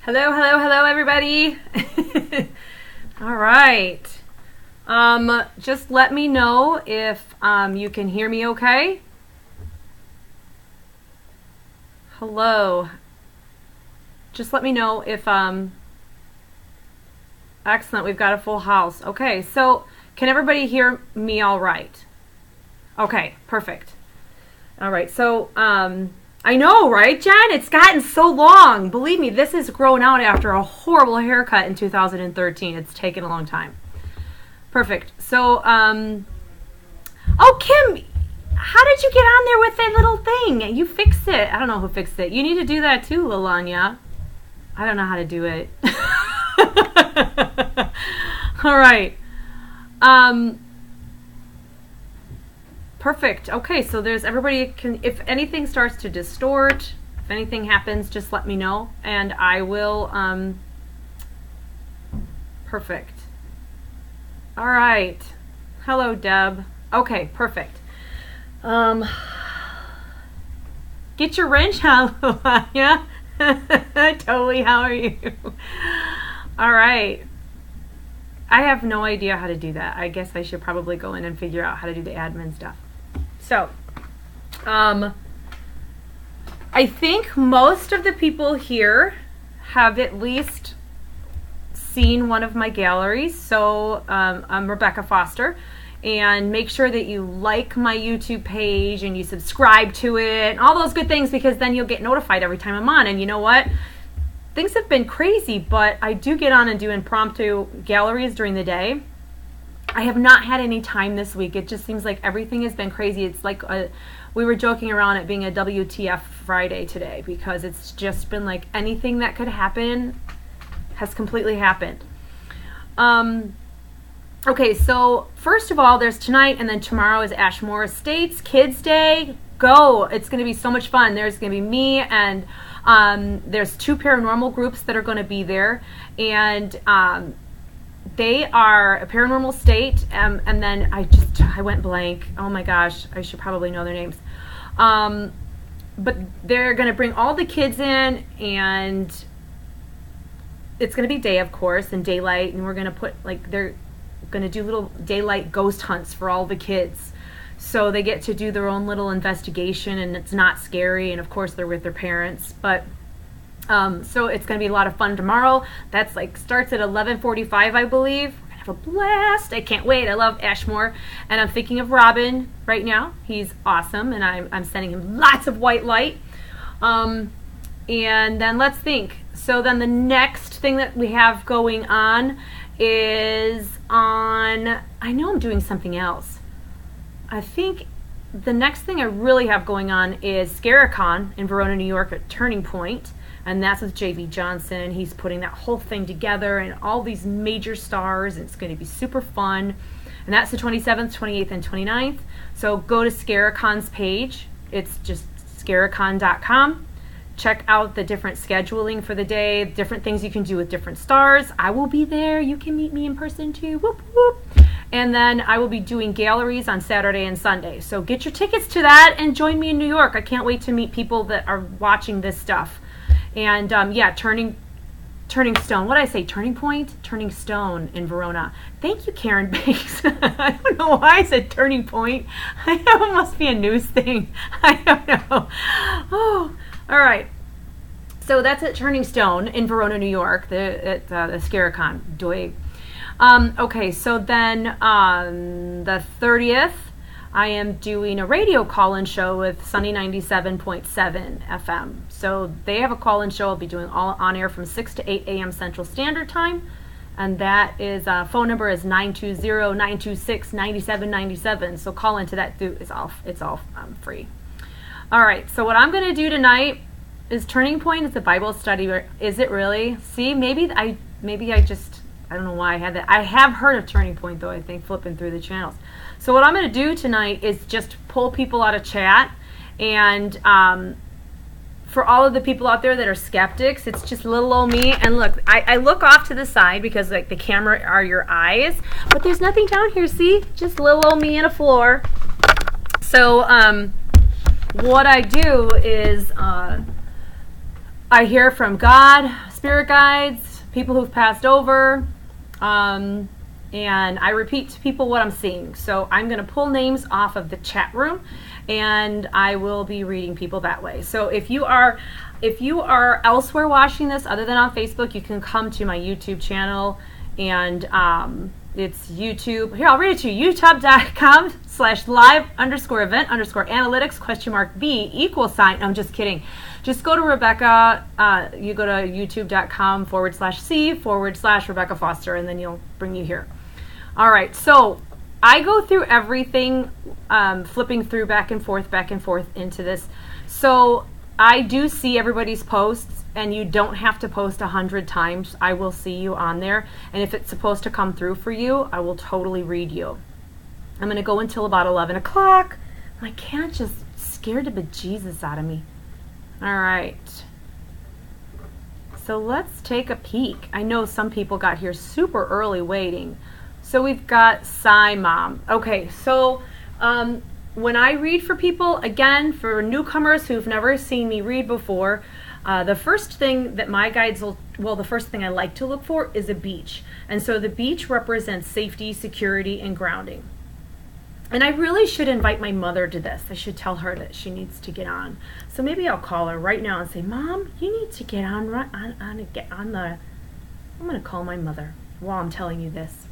Hello, hello, hello, everybody. All right. Just let me know if you can hear me okay. Hello. Just let me know if excellent, we've got a full house. Okay, so can everybody hear me all right? Okay, perfect. All right, so I know, right, Jen? It's gotten so long. Believe me, this has grown out after a horrible haircut in 2013. It's taken a long time. Perfect. So, oh, Kim, how did you get on there with that little thing? You fixed it. I don't know who fixed it. You need to do that too, Lalanya. I don't know how to do it. All right. Perfect. Okay, so there's everybody can, if anything starts to distort, if anything happens, just let me know and I will, perfect. All right. Hello, Deb. Okay, perfect. Get your wrench out, yeah? Totally, how are you? All right. I have no idea how to do that. I guess I should probably go in and figure out how to do the admin stuff. So, I think most of the people here have at least seen one of my galleries. So, I'm Rebecca Foster. And make sure that you like my YouTube page and you subscribe to it and all those good things, because then you'll get notified every time I'm on. And you know what? Things have been crazy, but I do get on and do impromptu galleries during the day. I have not had any time this week. It just seems like everything has been crazy. It's like we were joking around it being a WTF Friday today, because it's just been like anything that could happen has completely happened. Okay, so first of all, there's tonight, and then tomorrow is Ashmore Estates Kids Day. Go! It's going to be so much fun. There's going to be me, and there's 2 paranormal groups that are going to be there, and they are a Paranormal State, and then I went blank. Oh my gosh, I should probably know their names. But they're going to bring all the kids in, and it's going to be day, of course, and daylight, and we're going to put, like, they're going to do little daylight ghost hunts for all the kids. So they get to do their own little investigation, and it's not scary, and of course they're with their parents. But so it's going to be a lot of fun tomorrow. That's like starts at 11:45, I believe. We're going to have a blast. I can't wait. I love Ashmore, and I'm thinking of Robin right now. He's awesome, and I'm sending him lots of white light. And then let's think. So then the next thing that we have going on is on, I know I'm doing something else. I think the next thing I really have going on is Scaricon in Verona, New York at Turning Point, and that's with J.V. Johnson. He's putting that whole thing together and all these major stars, and it's going to be super fun. And that's the 27th, 28th, and 29th. So go to Scaricon's page. It's just scaricon.com. Check out the different scheduling for the day, different things you can do with different stars. I will be there. You can meet me in person too. Whoop, whoop. And then I will be doing galleries on Saturday and Sunday. So get your tickets to that and join me in New York. I can't wait to meet people that are watching this stuff. And yeah, Turning Stone. What did I say? Turning Point? Turning Stone in Verona. Thank you, Karen Banks. I don't know why I said Turning Point. I know it must be a news thing. I don't know. Oh, all right. So that's at Turning Stone in Verona, New York, the Scaricon. Doy. Okay, so then the 30th, I am doing a radio call-in show with Sunny 97.7 FM. So they have a call-in show. I'll be doing all on air from 6 to 8 a.m. Central Standard Time. And that is, phone number is 920-926-9797. So call into that too. It's all free. All right, so what I'm going to do tonight is Turning Point. It's a Bible study. Is it really? See, maybe I don't know why I had that. I have heard of Turning Point, though, I think, flipping through the channels. So what I'm going to do tonight is just pull people out of chat. And for all of the people out there that are skeptics, it's just little old me. And look, I look off to the side because like the camera are your eyes. But there's nothing down here, see? Just little old me and a floor. So what I do is I hear from God, spirit guides, people who've passed over, and I repeat to people what I'm seeing. So I'm going to pull names off of the chat room, and I will be reading people that way. So if you are elsewhere watching this other than on Facebook, you can come to my YouTube channel, and it's YouTube. Here, I'll read it to you. youtube.com/live_event_analytics?B ? I'm just kidding. Just go to Rebecca. You go to youtube.com/C/Rebecca Foster, and then you'll bring you here. All right. So I go through everything, flipping through back and forth into this. So I do see everybody's posts, and you don't have to post 100 times. I will see you on there, and if it's supposed to come through for you, I will totally read you. I'm going to go until about 11 o'clock. My cat just scared the bejesus out of me. All right. So let's take a peek. I know some people got here super early waiting. So we've got Psy Mom. Okay, so when I read for people, again, for newcomers who've never seen me read before, the first thing that my guides the first thing I like to look for is a beach. And so the beach represents safety, security, and grounding. And I really should invite my mother to this. I should tell her that she needs to get on. So maybe I'll call her right now and say, Mom, you need to get on I'm going to call my mother while I'm telling you this.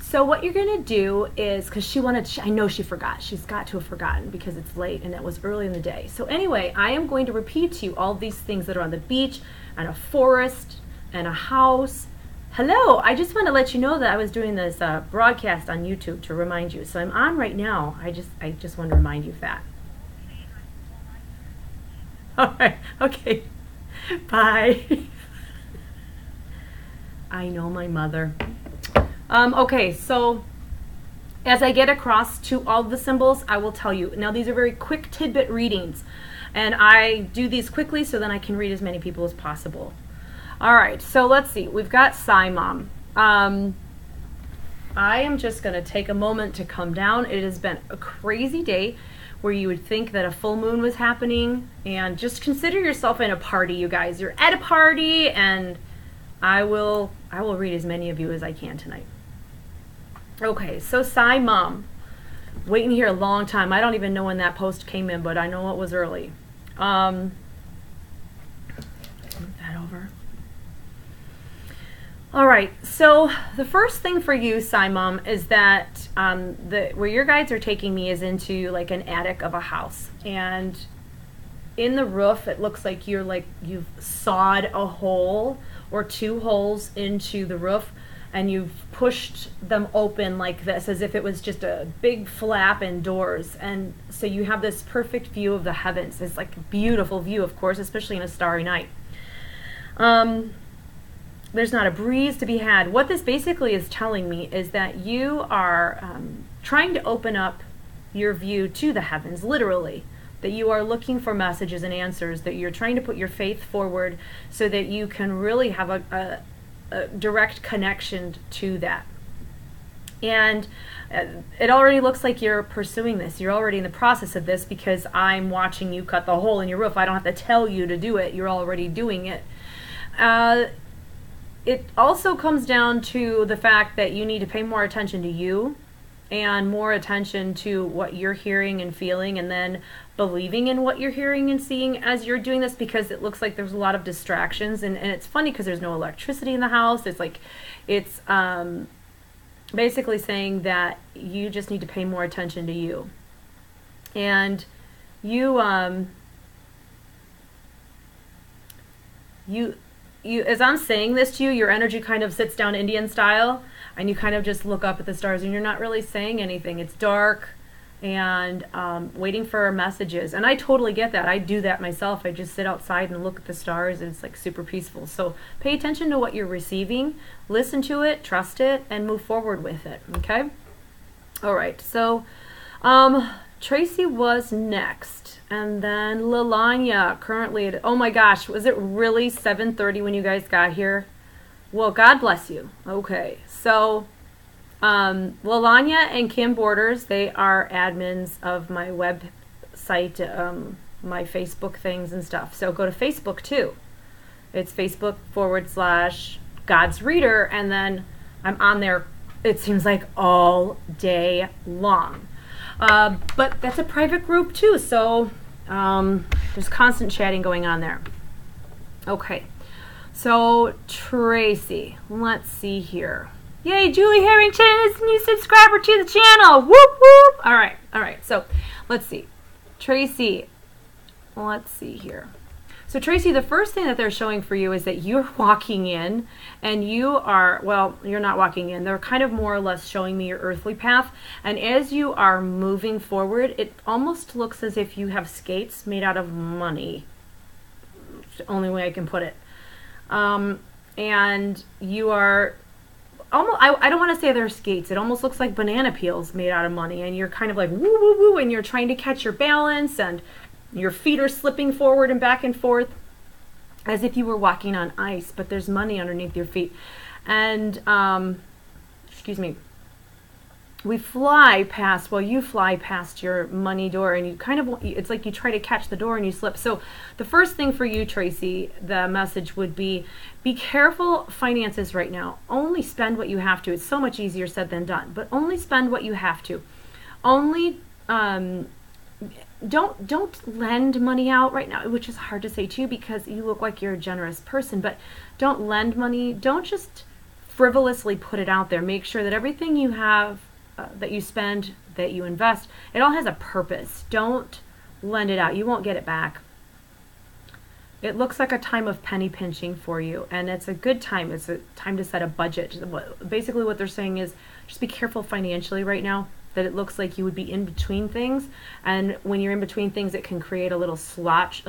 So what you're going to do is, because I know she forgot. She's got to have forgotten because it's late and it was early in the day. So anyway, I am going to repeat to you all these things that are on the beach and a forest and a house. Hello, I just want to let you know that I was doing this broadcast on YouTube to remind you. So I'm on right now. I just want to remind you of that. All right, okay, bye. I know my mother. Okay, so as I get across to all the symbols, I will tell you. Now, these are very quick tidbit readings, and I do these quickly so then I can read as many people as possible. All right, so let's see. We've got Psy Mom. I am just going to take a moment to come down. It has been a crazy day where you would think that a full moon was happening, and just consider yourself in a party, you guys. You're at a party, and I will read as many of you as I can tonight. Okay, so Psy Mom. Waiting here a long time. I don't even know when that post came in, but I know it was early. Move that over. All right, so the first thing for you, Psy Mom, is that where your guides are taking me is into like an attic of a house, and in the roof it looks like you've sawed a hole or two holes into the roof, and you've pushed them open like this as if it was just a big flap indoors, and so you have this perfect view of the heavens. It's like a beautiful view, of course, especially in a starry night. There's not a breeze to be had. What this basically is telling me is that you are trying to open up your view to the heavens, literally, that you are looking for messages and answers, that you're trying to put your faith forward so that you can really have a direct connection to that. And it already looks like you're pursuing this. You're already in the process of this because I'm watching you cut the hole in your roof. I don't have to tell you to do it. You're already doing it. It also comes down to the fact that you need to pay more attention to you and more attention to what you're hearing and feeling, and then believing in what you're hearing and seeing as you're doing this, because it looks like there's a lot of distractions, and it's funny because there's no electricity in the house. It's basically saying that you just need to pay more attention to you. And you as I'm saying this to you, your energy kind of sits down Indian style, and you kind of just look up at the stars, and you're not really saying anything. It's dark, and waiting for messages. And I totally get that. I do that myself. I just sit outside and look at the stars, and it's like super peaceful. So pay attention to what you're receiving, listen to it, trust it, and move forward with it. Okay? All right. So Tracy was next, and then Lalanya currently at, oh my gosh, was it really 7:30 when you guys got here? Well, God bless you. Okay, so Lalanya and Kim Borders, they are admins of my website, my Facebook things and stuff. So go to Facebook too. It's Facebook/God's Reader, and then I'm on there, it seems like, all day long. But that's a private group too, so there's constant chatting going on there. Okay, so Tracy, let's see here. Yay, Julie Harrington is a new subscriber to the channel. Whoop, whoop. All right. So let's see. Tracy, let's see here. So Tracy, the first thing that they're showing for you is that you're walking in, and you are, well, you're not walking in. They're kind of more or less showing me your earthly path. And as you are moving forward, it almost looks as if you have skates made out of money. It's the only way I can put it. And you are almost, I don't want to say they're skates. It almost looks like banana peels made out of money, and you're kind of like woo woo woo, and you're trying to catch your balance, and your feet are slipping forward and back and forth as if you were walking on ice, but there's money underneath your feet. And excuse me, you fly past your money door, and you kind of, it's like you try to catch the door and you slip. So the first thing for you, Tracy, the message would be careful finances right now. Only spend what you have to. It's so much easier said than done, but only spend what you have to. Only don't lend money out right now, which is hard to say too, because you look like you're a generous person, but don't lend money. Don't just frivolously put it out there. Make sure that everything you have, that you spend, that you invest, it all has a purpose. Don't lend it out. You won't get it back. It looks like a time of penny pinching for you, and it's a good time. It's a time to set a budget. Basically what they're saying is just be careful financially right now, that it looks like you would be in between things, and when you're in between things, it can create a little slouch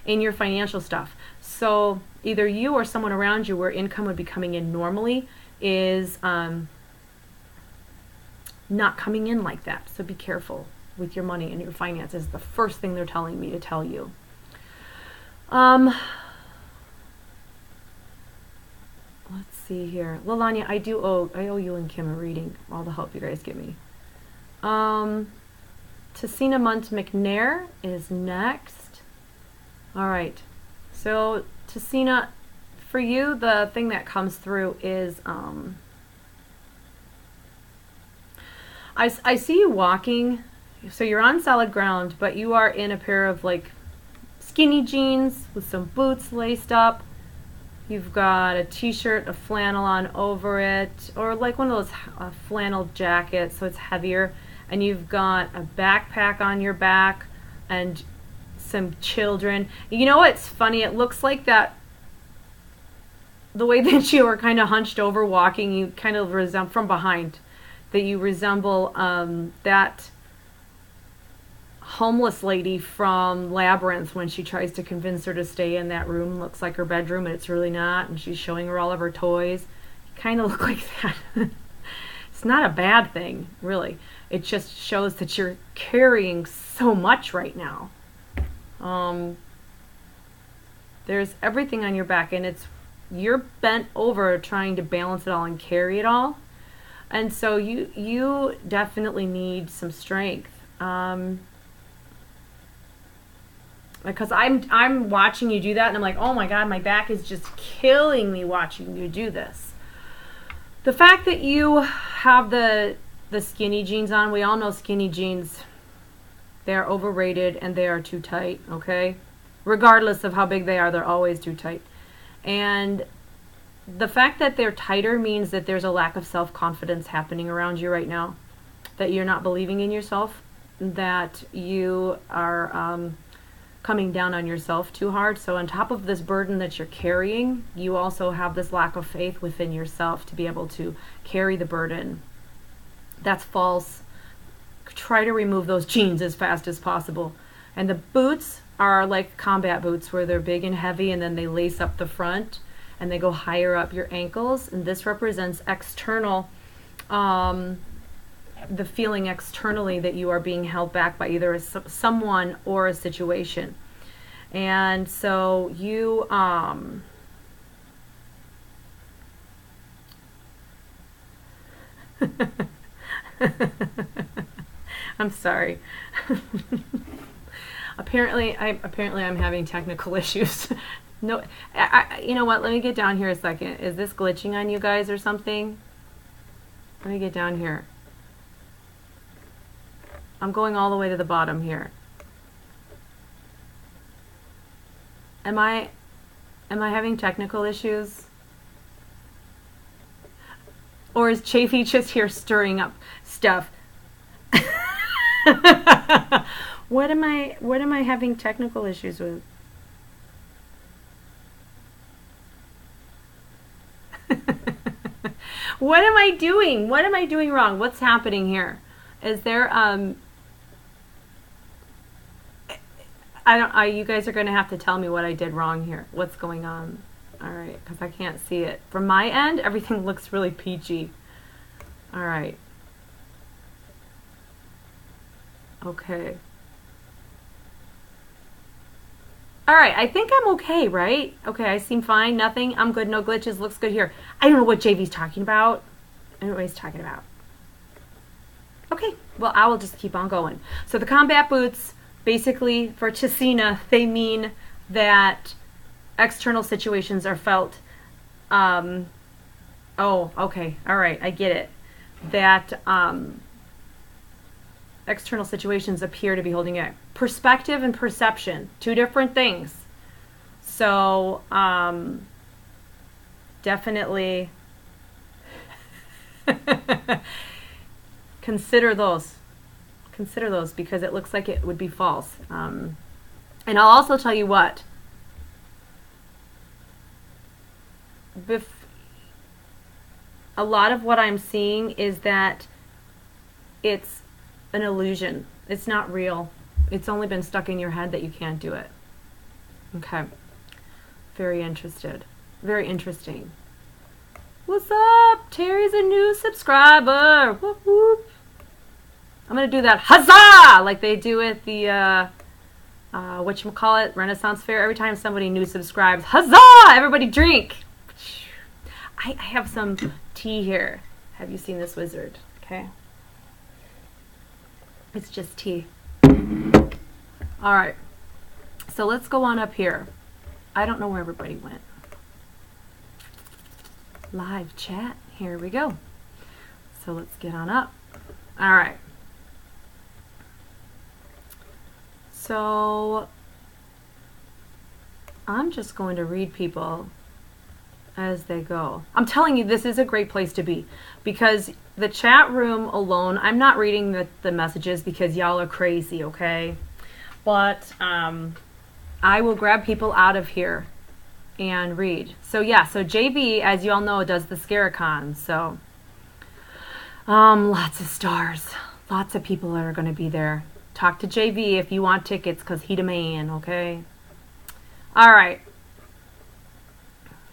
in your financial stuff. So either you or someone around you where income would be coming in normally is not coming in like that. So be careful with your money and your finances. The first thing they're telling me to tell you. Let's see here. Lalanya, I owe you and Kim a reading. All the help you guys give me. Tessina Munt McNair is next. All right. So Tessina, for you, the thing that comes through is I see you walking. So you're on solid ground, but you are in a pair of like skinny jeans with some boots laced up. You've got a t-shirt, a flannel on over it, or like one of those flannel jackets, so it's heavier. And you've got a backpack on your back and some children. You know what's funny? It looks like that the way that you are kind of hunched over walking, you kind of resemble from behind, that you resemble that homeless lady from Labyrinth when she tries to convince her to stay in that room. Looks like her bedroom, and it's really not, and she's showing her all of her toys. You kind of look like that. It's not a bad thing, really. It just shows that you're carrying so much right now. There's everything on your back, and you're bent over trying to balance it all and carry it all. And so you definitely need some strength. Because I'm watching you do that, and I'm like, oh my God, my back is just killing me watching you do this. The fact that you have the skinny jeans on, we all know skinny jeans, they are overrated and they are too tight, okay? Regardless of how big they are, they're always too tight. And the fact that they're tighter means that there's a lack of self-confidence happening around you right now, that you're not believing in yourself, that you are coming down on yourself too hard. So on top of this burden that you're carrying, you also have this lack of faith within yourself to be able to carry the burden. That's false. Try to remove those jeans as fast as possible. And the boots are like combat boots, where they're big and heavy, and then they lace up the front and they go higher up your ankles. And this represents external, the feeling externally that you are being held back by either someone or a situation. And so you I'm sorry. Apparently I'm having technical issues. No, you know what? Let me get down here a second. Is this glitching on you guys or something? Let me get down here. I'm going all the way to the bottom here. Am I having technical issues? Or is Chafee just here stirring up stuff? What am I having technical issues with? What am I doing? What am I doing wrong? What's happening here? Is there you guys are going to have to tell me what I did wrong here. What's going on? All right, because I can't see it. From my end, everything looks really peachy. All right. Okay. All right, I think I'm okay, right? Okay, I seem fine. Nothing. I'm good. No glitches. Looks good here. I don't know what JV's talking about. I don't know what he's talking about. Okay, well, I will just keep on going. So the combat boots, basically, for Chasina, they mean that external situations are felt. Oh, okay. All right, I get it. That external situations appear to be holding it. Perspective and perception, two different things. So, definitely consider those. Consider those because it looks like it would be false. And I'll also tell you what. A lot of what I'm seeing is that it's an illusion. It's not real. It's only been stuck in your head that you can't do it. Okay. Very interested. Very interesting. What's up? Terry's a new subscriber. Whoop, whoop. I'm going to do that huzzah like they do at the, whatchamacallit, Renaissance Fair. Every time somebody new subscribes, huzzah! Everybody drink. I have some tea here. Have you seen this wizard? Okay. It's just tea. All right. So let's go on up here. I don't know where everybody went. Live chat. Here we go. So let's get on up. All right. So I'm just going to read people as they go. I'm telling you, this is a great place to be because the chat room alone, I'm not reading the messages because y'all are crazy, okay? But I will grab people out of here and read. So yeah, so JV, as you all know, does the Scaricon. So lots of stars, lots of people that are going to be there. Talk to JV if you want tickets because he the man, okay? All right.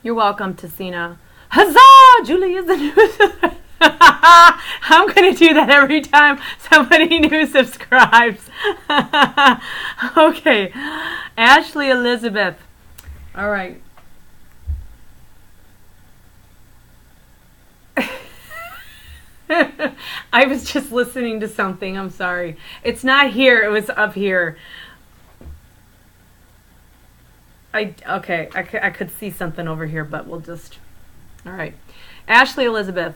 You're welcome, Tessina. Huzzah! Julie is the new. I'm going to do that every time somebody new subscribes. Okay. Ashley Elizabeth. All right. I was just listening to something. I'm sorry. It's not here. It was up here. Okay, I could see something over here, but we'll just, all right. Ashley Elizabeth.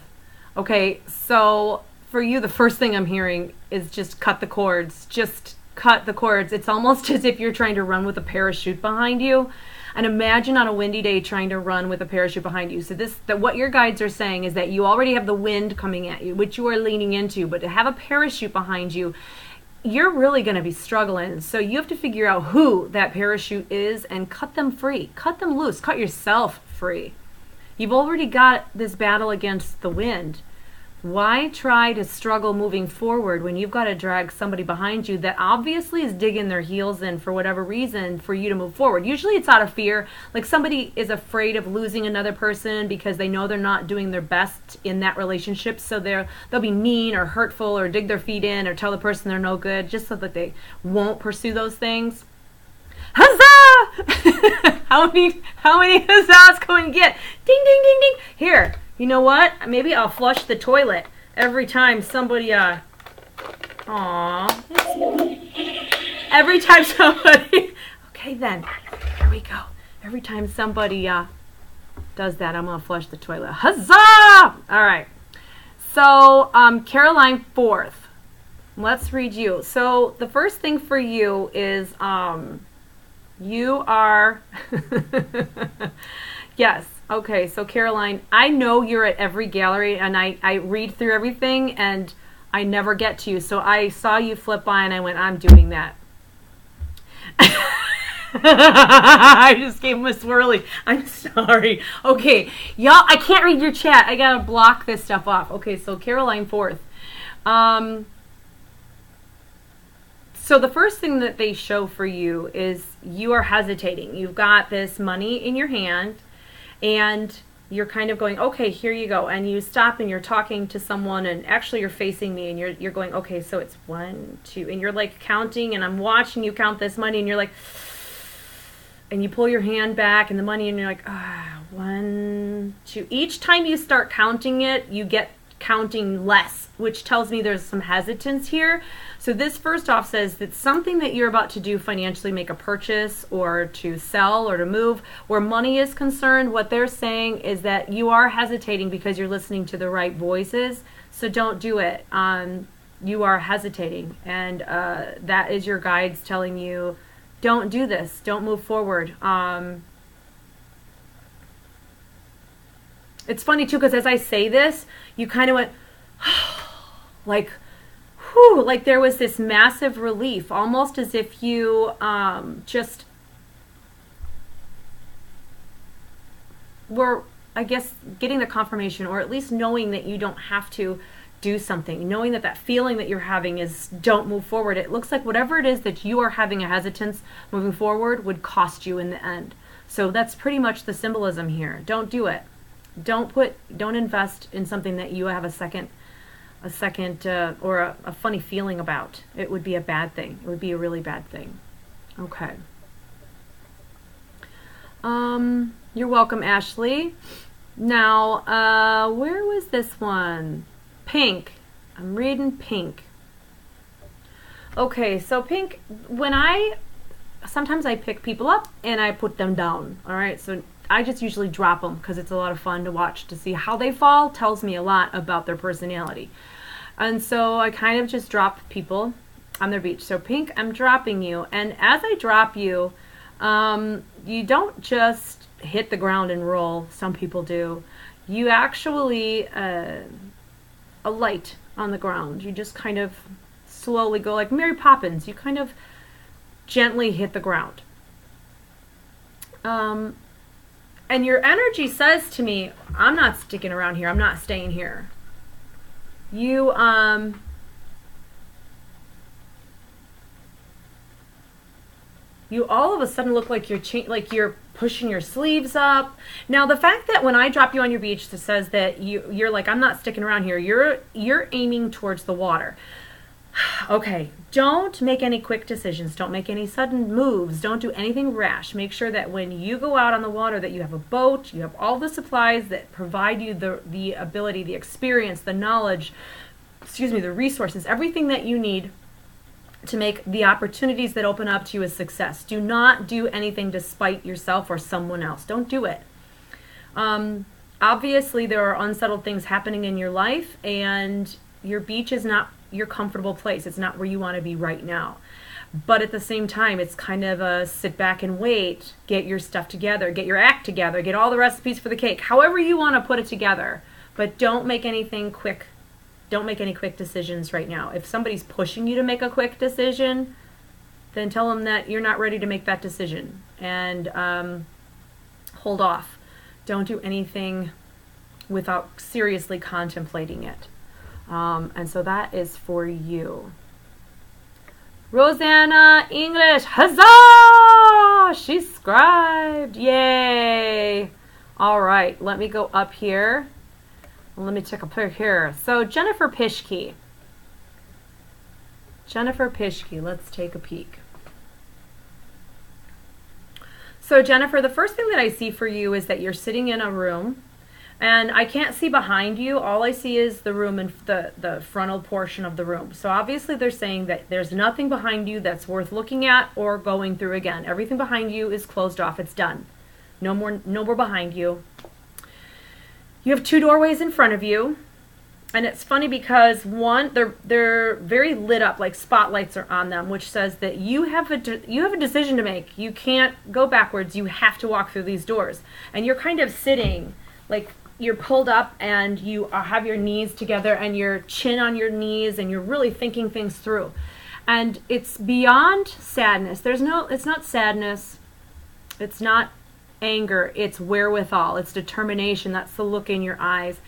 Okay, so for you, the first thing I'm hearing is just cut the cords. Just cut the cords. It's almost as if you're trying to run with a parachute behind you. And imagine on a windy day trying to run with a parachute behind you. So what your guides are saying is that you already have the wind coming at you, which you are leaning into, but to have a parachute behind you, you're really going to be struggling. So you have to figure out who that parachute is and cut them free. Cut them loose. Cut yourself free. You've already got this battle against the wind. Why try to struggle moving forward when you've got to drag somebody behind you that obviously is digging their heels in for whatever reason for you to move forward? Usually it's out of fear. Like somebody is afraid of losing another person because they know they're not doing their best in that relationship. So they'll be mean or hurtful or dig their feet in or tell the person they're no good just so that they won't pursue those things. Huzzah! How many huzzahs can we get? Ding, ding, ding, ding. Here. You know what? Maybe I'll flush the toilet every time somebody, Aww. Every time somebody, okay then, here we go. Every time somebody does that, I'm going to flush the toilet. Huzzah! All right. So, Caroline 4th. Let's read you. So, the first thing for you is you are, yes. Okay, so Caroline, I know you're at every gallery, and I read through everything, and I never get to you. So I saw you flip by, and I went, I'm doing that. I just gave him a swirly. I'm sorry. Okay, y'all, I can't read your chat. I got to block this stuff off. Okay, so Caroline 4th. So the first thing that they show for you is you are hesitating. You've got this money in your hand, and you're kind of going, okay, here you go. And you stop and you're talking to someone, and actually you're facing me, and you're going, okay, so it's 1, 2, and you're like counting, and I'm watching you count this money, and you're like, and you pull your hand back and the money, and you're like, 1, 2. Each time you start counting it, you get counting less, which tells me there's some hesitance here. So this first off says that something that you're about to do financially, make a purchase or to sell or to move, where money is concerned, what they're saying is that you are hesitating because you're listening to the right voices. So don't do it. You are hesitating, and that is your guides telling you, don't do this. Don't move forward. It's funny too, because as I say this, you kind of went, like, whew, like there was this massive relief, almost as if you just were, I guess, getting the confirmation, or at least knowing that you don't have to do something, knowing that that feeling that you're having is don't move forward. It looks like whatever it is that you are having a hesitance moving forward would cost you in the end. So that's pretty much the symbolism here. Don't do it. Don't invest in something that you have a second or a funny feeling about. It would be a bad thing. It would be a really bad thing. Okay. You're welcome, Ashley. Now, where was this one? Pink. I'm reading Pink. Okay, so Pink, sometimes I pick people up and I put them down. All right, so I just usually drop them because it's a lot of fun to watch, to see how they fall. Tells me a lot about their personality. And so I kind of just drop people on their beach. So Pink, I'm dropping you. And as I drop you, you don't just hit the ground and roll. Some people do. You actually alight on the ground. You just kind of slowly go like Mary Poppins. You kind of gently hit the ground. And your energy says to me, I'm not sticking around here. I'm not staying here. You all of a sudden look like you're pushing your sleeves up. Now, the fact that when I drop you on your beach, that says that you're like, I'm not sticking around here. You're aiming towards the water. Okay, don't make any quick decisions. Don't make any sudden moves. Don't do anything rash. Make sure that when you go out on the water that you have a boat, you have all the supplies that provide you the ability, the experience, the knowledge, the resources, everything that you need to make the opportunities that open up to you a success. Do not do anything to spite yourself or someone else. Don't do it. Obviously, there are unsettled things happening in your life, and your beach is not your comfortable place. It's not where you want to be right now. But at the same time, it's kind of a sit back and wait, get your stuff together, get your act together, get all the recipes for the cake, however you want to put it together. But don't make anything quick. Don't make any quick decisions right now. If somebody's pushing you to make a quick decision, then tell them that you're not ready to make that decision, and hold off. Don't do anything without seriously contemplating it. And so that is for you. Rosanna English, huzzah! She's scribed. Yay! All right, let me go up here. Let me take a pic here. So Jennifer Pishke. Jennifer Pishke, let's take a peek. So Jennifer, the first thing that I see for you is that you're sitting in a room. And I can't see behind you. All I see is the room and the frontal portion of the room. So obviously they're saying that there's nothing behind you that's worth looking at or going through again. Everything behind you is closed off. It's done. No more behind you. You have 2 doorways in front of you. And it's funny because one, they're very lit up, like spotlights are on them, which says that you have a decision to make. You can't go backwards. You have to walk through these doors. And you're kind of sitting, like you're pulled up and you have your knees together and your chin on your knees and you're really thinking things through. And it's beyond sadness. It's not sadness. It's not anger. It's wherewithal. It's determination. That's the look in your eyes.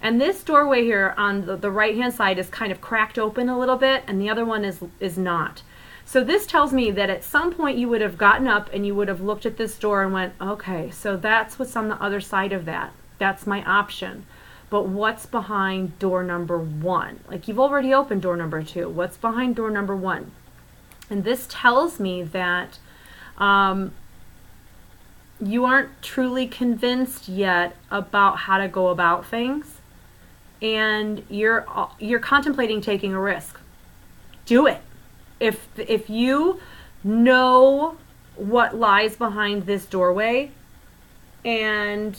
And this doorway here on the right-hand side is kind of cracked open a little bit, and the other one is not. So this tells me that at some point you would have gotten up and you would have looked at this door and went, okay, so that's what's on the other side of that. That's my option. But what's behind door number 1? Like, you've already opened door number 2. What's behind door number 1? And this tells me that you aren't truly convinced yet about how to go about things. And you're contemplating taking a risk. Do it. If you know what lies behind this doorway and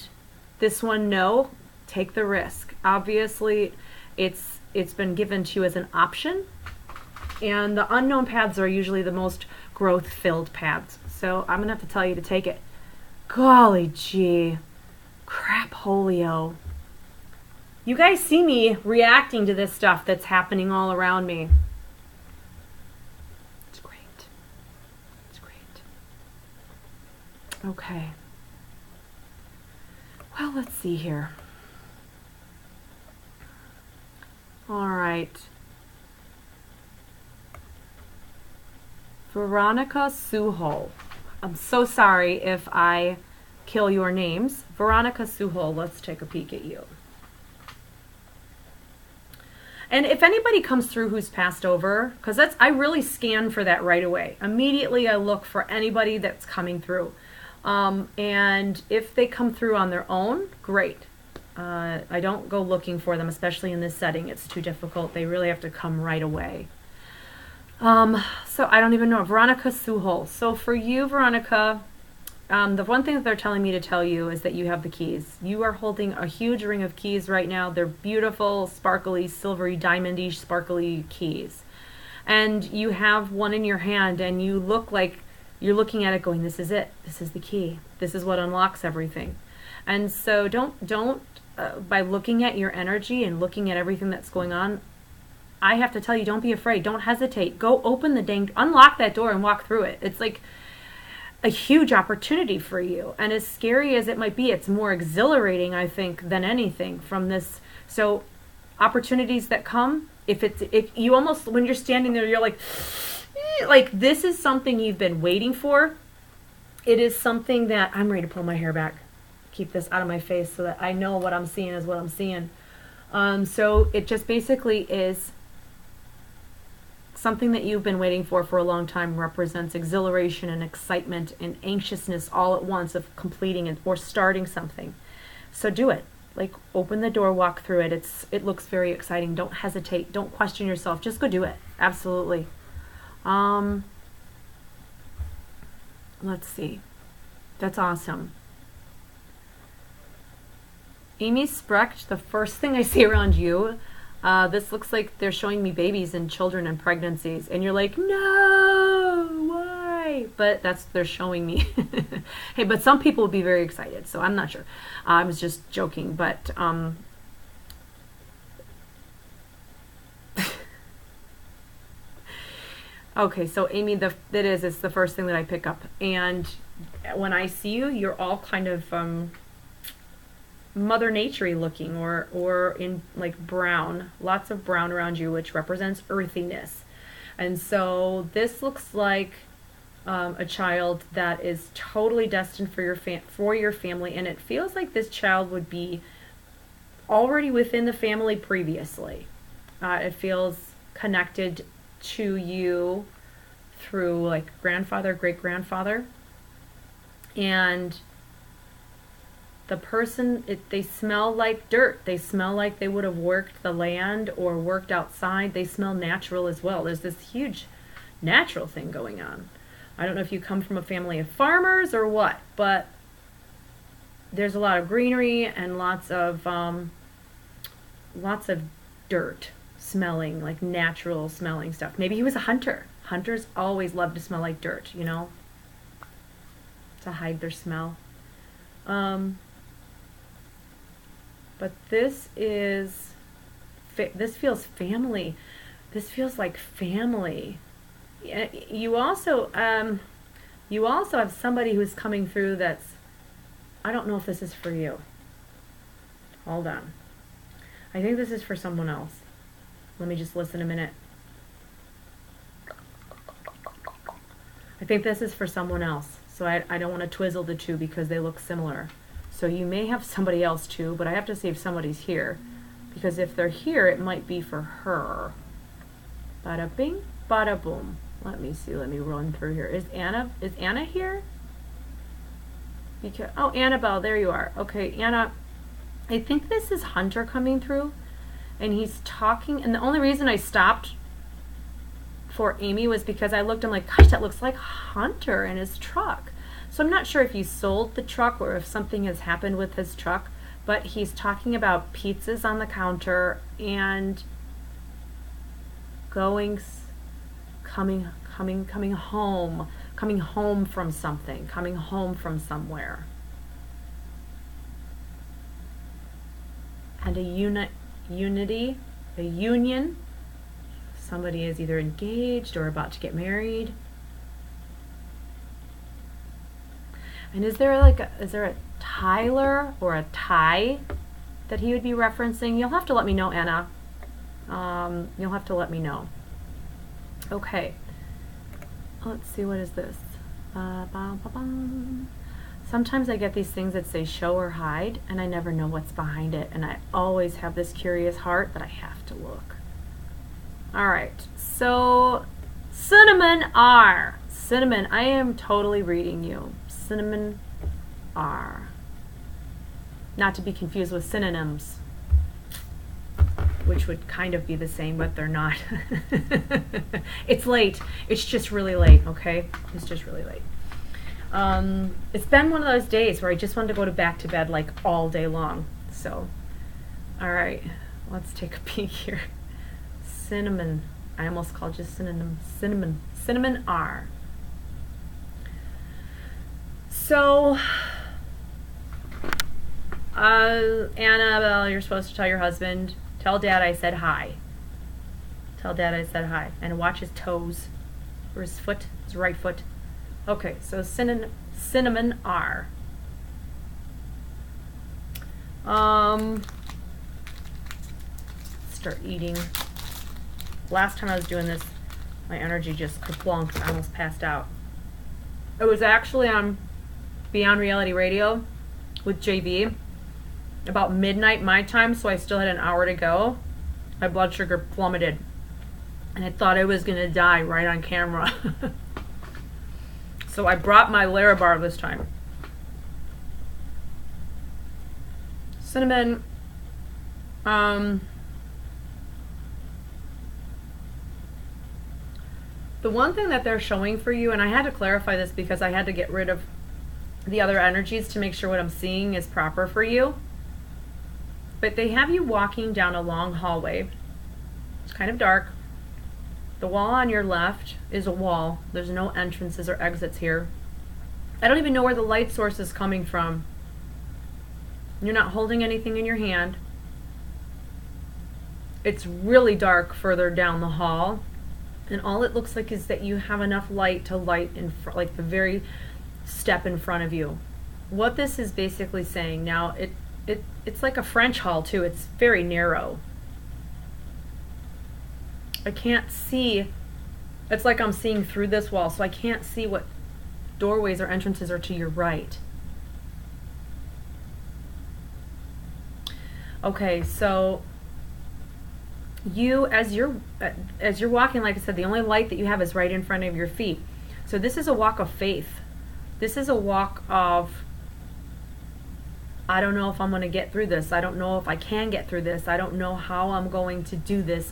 this one no, take the risk. Obviously it's been given to you as an option, and the unknown paths are usually the most growth filled paths. So I'm gonna have to tell you to take it. Golly gee, crap holio. You guys see me reacting to this stuff that's happening all around me. It's great. It's great. Okay. Well, let's see here. All right. Veronica Suhol. I'm so sorry if I kill your names. Veronica Suhol, let's take a peek at you. And if anybody comes through who's passed over, because I really scan for that right away. Immediately I look for anybody that's coming through. And if they come through on their own, great. I don't go looking for them, especially in this setting. It's too difficult. They really have to come right away. So I don't even know. Veronica Suhol. So for you, Veronica, the one thing that they're telling me to tell you is that you have the keys. You are holding a huge ring of keys right now. They're beautiful, sparkly, silvery, diamondy, sparkly keys. And you have one in your hand and you look like you're looking at it going, this is it. This is the key. This is what unlocks everything. And so don't by looking at your energy and looking at everything that's going on, I have to tell you, don't be afraid. Don't hesitate. Go open the unlock that door and walk through it. It's like a huge opportunity for you. And as scary as it might be, it's more exhilarating, I think, than anything from this. So opportunities that come, if you almost, when you're standing there, you're like this is something you've been waiting for. It is something that I'm ready to pull my hair back, keep this out of my face so that I know what I'm seeing is what I'm seeing. So it just basically is something that you've been waiting for a long time. Represents exhilaration and excitement and anxiousness all at once of completing it or starting something. So do it. Like, open the door, walk through it. It looks very exciting. Don't hesitate. Don't question yourself. Just go do it. Absolutely. Let's see. That's awesome. Amy Sprecht, the first thing I see around you, this looks like they're showing me babies and children and pregnancies. And you're like, no, why? But they're showing me. Hey, but some people will be very excited, so I'm not sure. I was just joking, but okay, so Amy, it's the first thing that I pick up. And when I see you, you're all kind of Mother Nature-y looking, or in like brown, lots of brown around you, which represents earthiness. And so this looks like a child that is totally destined for your family, and it feels like this child would be already within the family previously. It feels connected to you through like grandfather, great-grandfather, and the person, they smell like dirt. They smell like they would have worked the land or worked outside. They smell natural as well. There's this huge natural thing going on. I don't know if you come from a family of farmers or what, but there's a lot of greenery and lots of dirt smelling, like natural smelling stuff. Maybe he was a hunter. Hunters always love to smell like dirt, you know, to hide their smell. But this feels family. This feels like family. You also have somebody who's coming through that's, I don't know if this is for you. Hold on. I think this is for someone else. Let me just listen a minute. I think this is for someone else. So I don't want to twizzle the two because they look similar. So you may have somebody else too, but I have to see if somebody's here. Because if they're here, it might be for her. Bada bing, bada boom. Let me see, let me run through here. Is Anna here? Because, oh, Annabelle, there you are. Okay, Anna, I think this is Hunter coming through. And he's talking, and the only reason I stopped for Amy was because I looked, I'm like, gosh, that looks like Hunter in his truck. So I'm not sure if he sold the truck or if something has happened with his truck, but he's talking about pizzas on the counter and coming home from something, coming home from somewhere. And a unity, a union. Somebody is either engaged or about to get married. And is there a Tyler or a Ty that he would be referencing? You'll have to let me know, Anna. You'll have to let me know. Okay. Let's see, what is this? Sometimes I get these things that say show or hide, and I never know what's behind it. And I always have this curious heart that I have to look. All right, so Cinnamon R. Cinnamon, I am totally reading you. Cinnamon R. Not to be confused with synonyms, which would kind of be the same, but they're not. It's late. It's just really late, okay? It's just really late. It's been one of those days where I just wanted to go back to bed like all day long. So, all right, let's take a peek here. Cinnamon. I almost called you synonym. Cinnamon. Cinnamon R. So, Annabelle, you're supposed to tell your husband, tell Dad I said hi. Tell Dad I said hi. And watch his toes. Or his foot. His right foot. Okay, so Cinnamon R. Start eating. Last time I was doing this, my energy just kaplunked. I almost passed out. It was actually on Beyond Reality Radio with JV about midnight my time, so I still had an hour to go. My blood sugar plummeted, and I thought I was going to die right on camera. So I brought my Larabar this time. Cinnamon, the one thing that they're showing for you, and I had to clarify this because I had to get rid of the other energies to make sure what I'm seeing is proper for you. But they have you walking down a long hallway. It's kind of dark. The wall on your left is a wall. There's no entrances or exits here. I don't even know where the light source is coming from. You're not holding anything in your hand. It's really dark further down the hall. And all it looks like is that you have enough light to light in front, like the very step in front of you. What this is basically saying, now it's like a French hall too. It's very narrow. I can't see. It's like I'm seeing through this wall, so I can't see what doorways or entrances are to your right. Okay, so you, as you're walking, like I said, the only light that you have is right in front of your feet. So this is a walk of faith. This is a walk of I don't know if I'm going to get through this. I don't know if I can get through this. I don't know how I'm going to do this.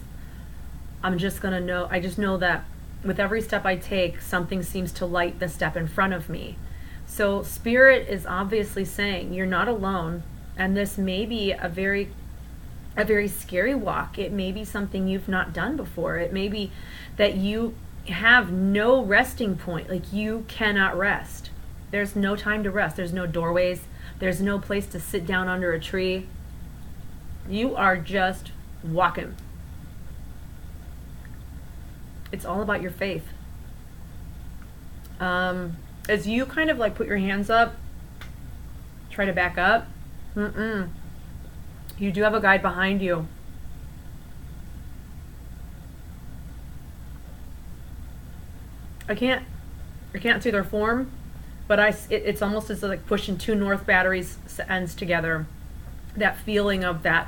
I'm just going to know. I just know that with every step I take, something seems to light the step in front of me. So Spirit is obviously saying you're not alone, and this may be a very scary walk. It may be something you've not done before. It may be that you have no resting point. Like, you cannot rest. There's no time to rest. There's no doorways. There's no place to sit down under a tree. You are just walking. It's all about your faith. As you kind of like put your hands up, try to back up. You do have a guide behind you. I can't see their form, but it's almost as like pushing two north batteries ends together. That feeling of that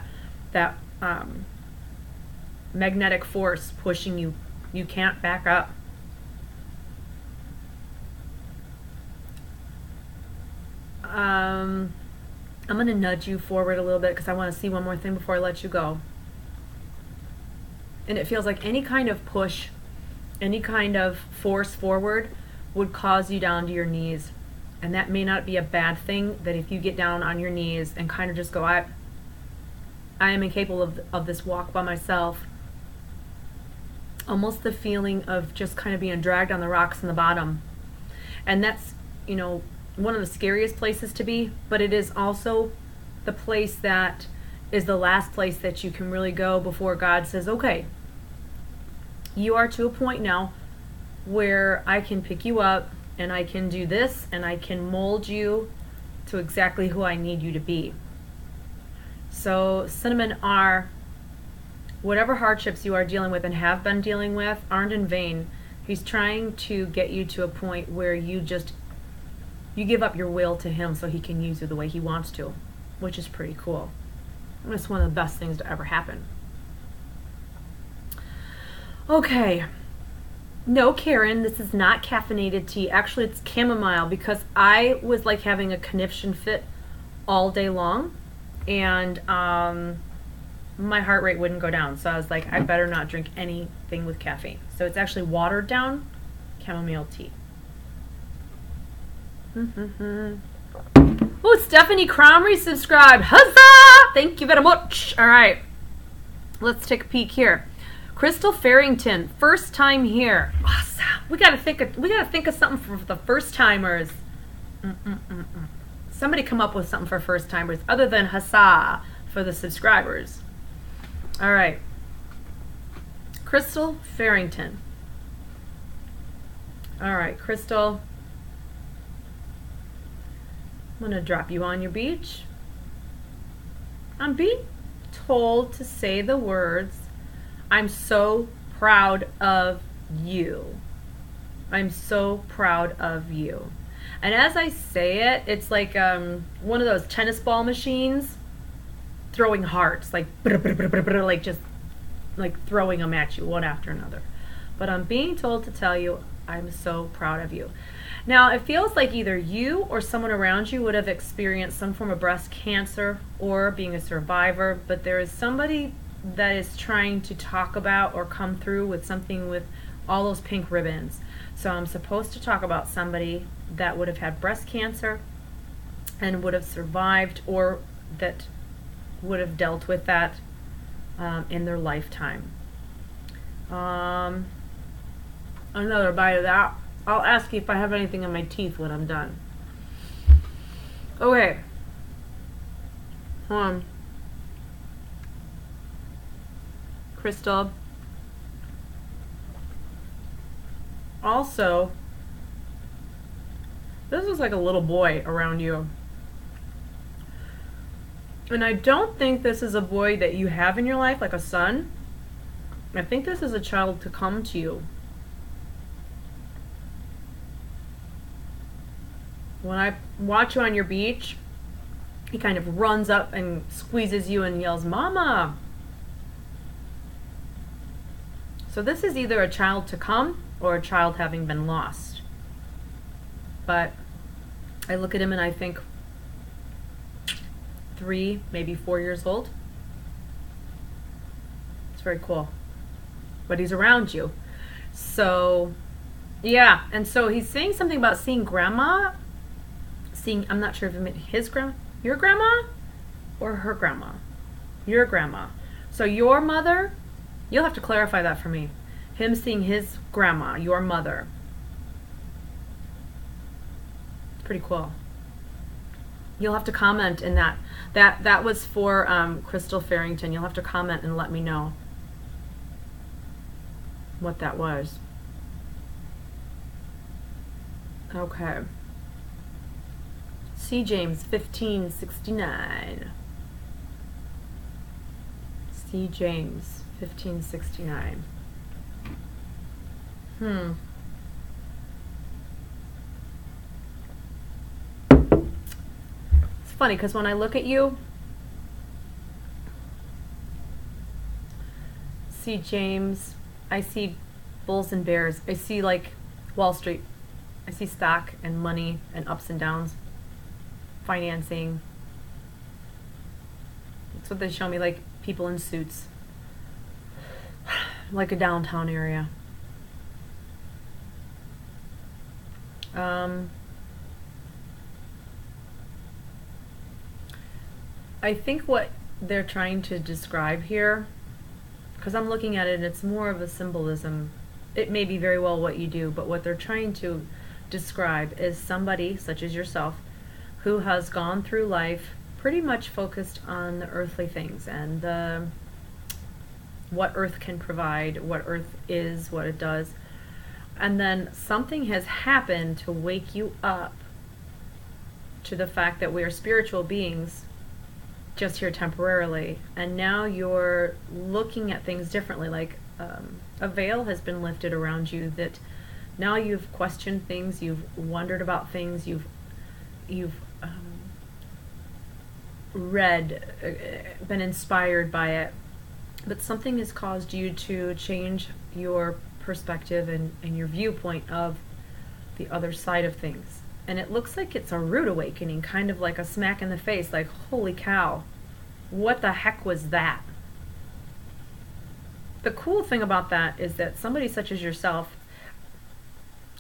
magnetic force pushing you. You can't back up. I'm going to nudge you forward a little bit because I want to see one more thing before I let you go. And it feels like any kind of push, any kind of force forward would cause you down to your knees. And that may not be a bad thing, that if you get down on your knees and kind of just go, I am incapable of this walk by myself. Almost the feeling of just kind of being dragged on the rocks in the bottom. And that's, one of the scariest places to be, but it is also the place that is the last place that you can really go before God says, okay, you are to a point now where I can pick you up and I can do this and I can mold you to exactly who I need you to be. So Cinnamon R, whatever hardships you are dealing with and have been dealing with aren't in vain. He's trying to get you to a point where you give up your will to him so he can use you the way he wants to, which is pretty cool. And it's one of the best things to ever happen. Okay. No, Karen, this is not caffeinated tea. Actually, it's chamomile because I was like having a conniption fit all day long, and my heart rate wouldn't go down. So I was like, I better not drink anything with caffeine. So it's actually watered down chamomile tea. Oh, Stephanie Cromry subscribed. Huzzah! Thank you very much. All right, let's take a peek here. Crystal Farrington, first time here. Awesome. We gotta think of something for the first timers. Somebody come up with something for first timers other than huzzah for the subscribers. All right, Crystal Farrington. All right, Crystal. I'm going to drop you on your beach. I'm being told to say the words, I'm so proud of you. I'm so proud of you. And as I say it, it's like one of those tennis ball machines throwing hearts, like just like throwing them at you one after another. But I'm being told to tell you, I'm so proud of you. Now, it feels like either you or someone around you would have experienced some form of breast cancer or being a survivor, but there is somebody that is trying to talk about or come through with something with all those pink ribbons. So I'm supposed to talk about somebody that would have had breast cancer and would have survived, or that would have dealt with that in their lifetime. Another bite of that. I'll ask you if I have anything in my teeth when I'm done. Okay. Hold on. Crystal. Also, this is like a little boy around you. And I don't think this is a boy that you have in your life, like a son. I think this is a child to come to you. When I watch you on your beach, he kind of runs up and squeezes you and yells, Mama! So this is either a child to come or a child having been lost. But I look at him and I think, 3, maybe 4 years old. It's very cool. But he's around you. So, yeah. And so he's saying something about seeing grandma. I'm not sure if it meant his grandma, your grandma, or her grandma. Your grandma. So your mother, you'll have to clarify that for me. Him seeing his grandma, your mother. It's pretty cool. You'll have to comment in that. That was for Crystal Farrington. You'll have to comment and let me know what that was. Okay. C. James 1569. C. James 1569. It's funny because when I look at you, C. James, I see bulls and bears. I see like Wall Street. I see stock and money and ups and downs, financing. That's what they show me, like people in suits, like a downtown area. I think what they're trying to describe here, because I'm looking at it and it's more of a symbolism. It may be very well what you do, but what they're trying to describe is somebody such as yourself who has gone through life pretty much focused on the earthly things and what earth can provide, what earth is, what it does. And then something has happened to wake you up to the fact that we are spiritual beings just here temporarily. And now you're looking at things differently, like a veil has been lifted around you, that now you've questioned things, you've wondered about things, you've read, been inspired by it, but something has caused you to change your perspective and your viewpoint of the other side of things. And it looks like it's a rude awakening, kind of like a smack in the face, like, holy cow, what the heck was that? The cool thing about that is that somebody such as yourself,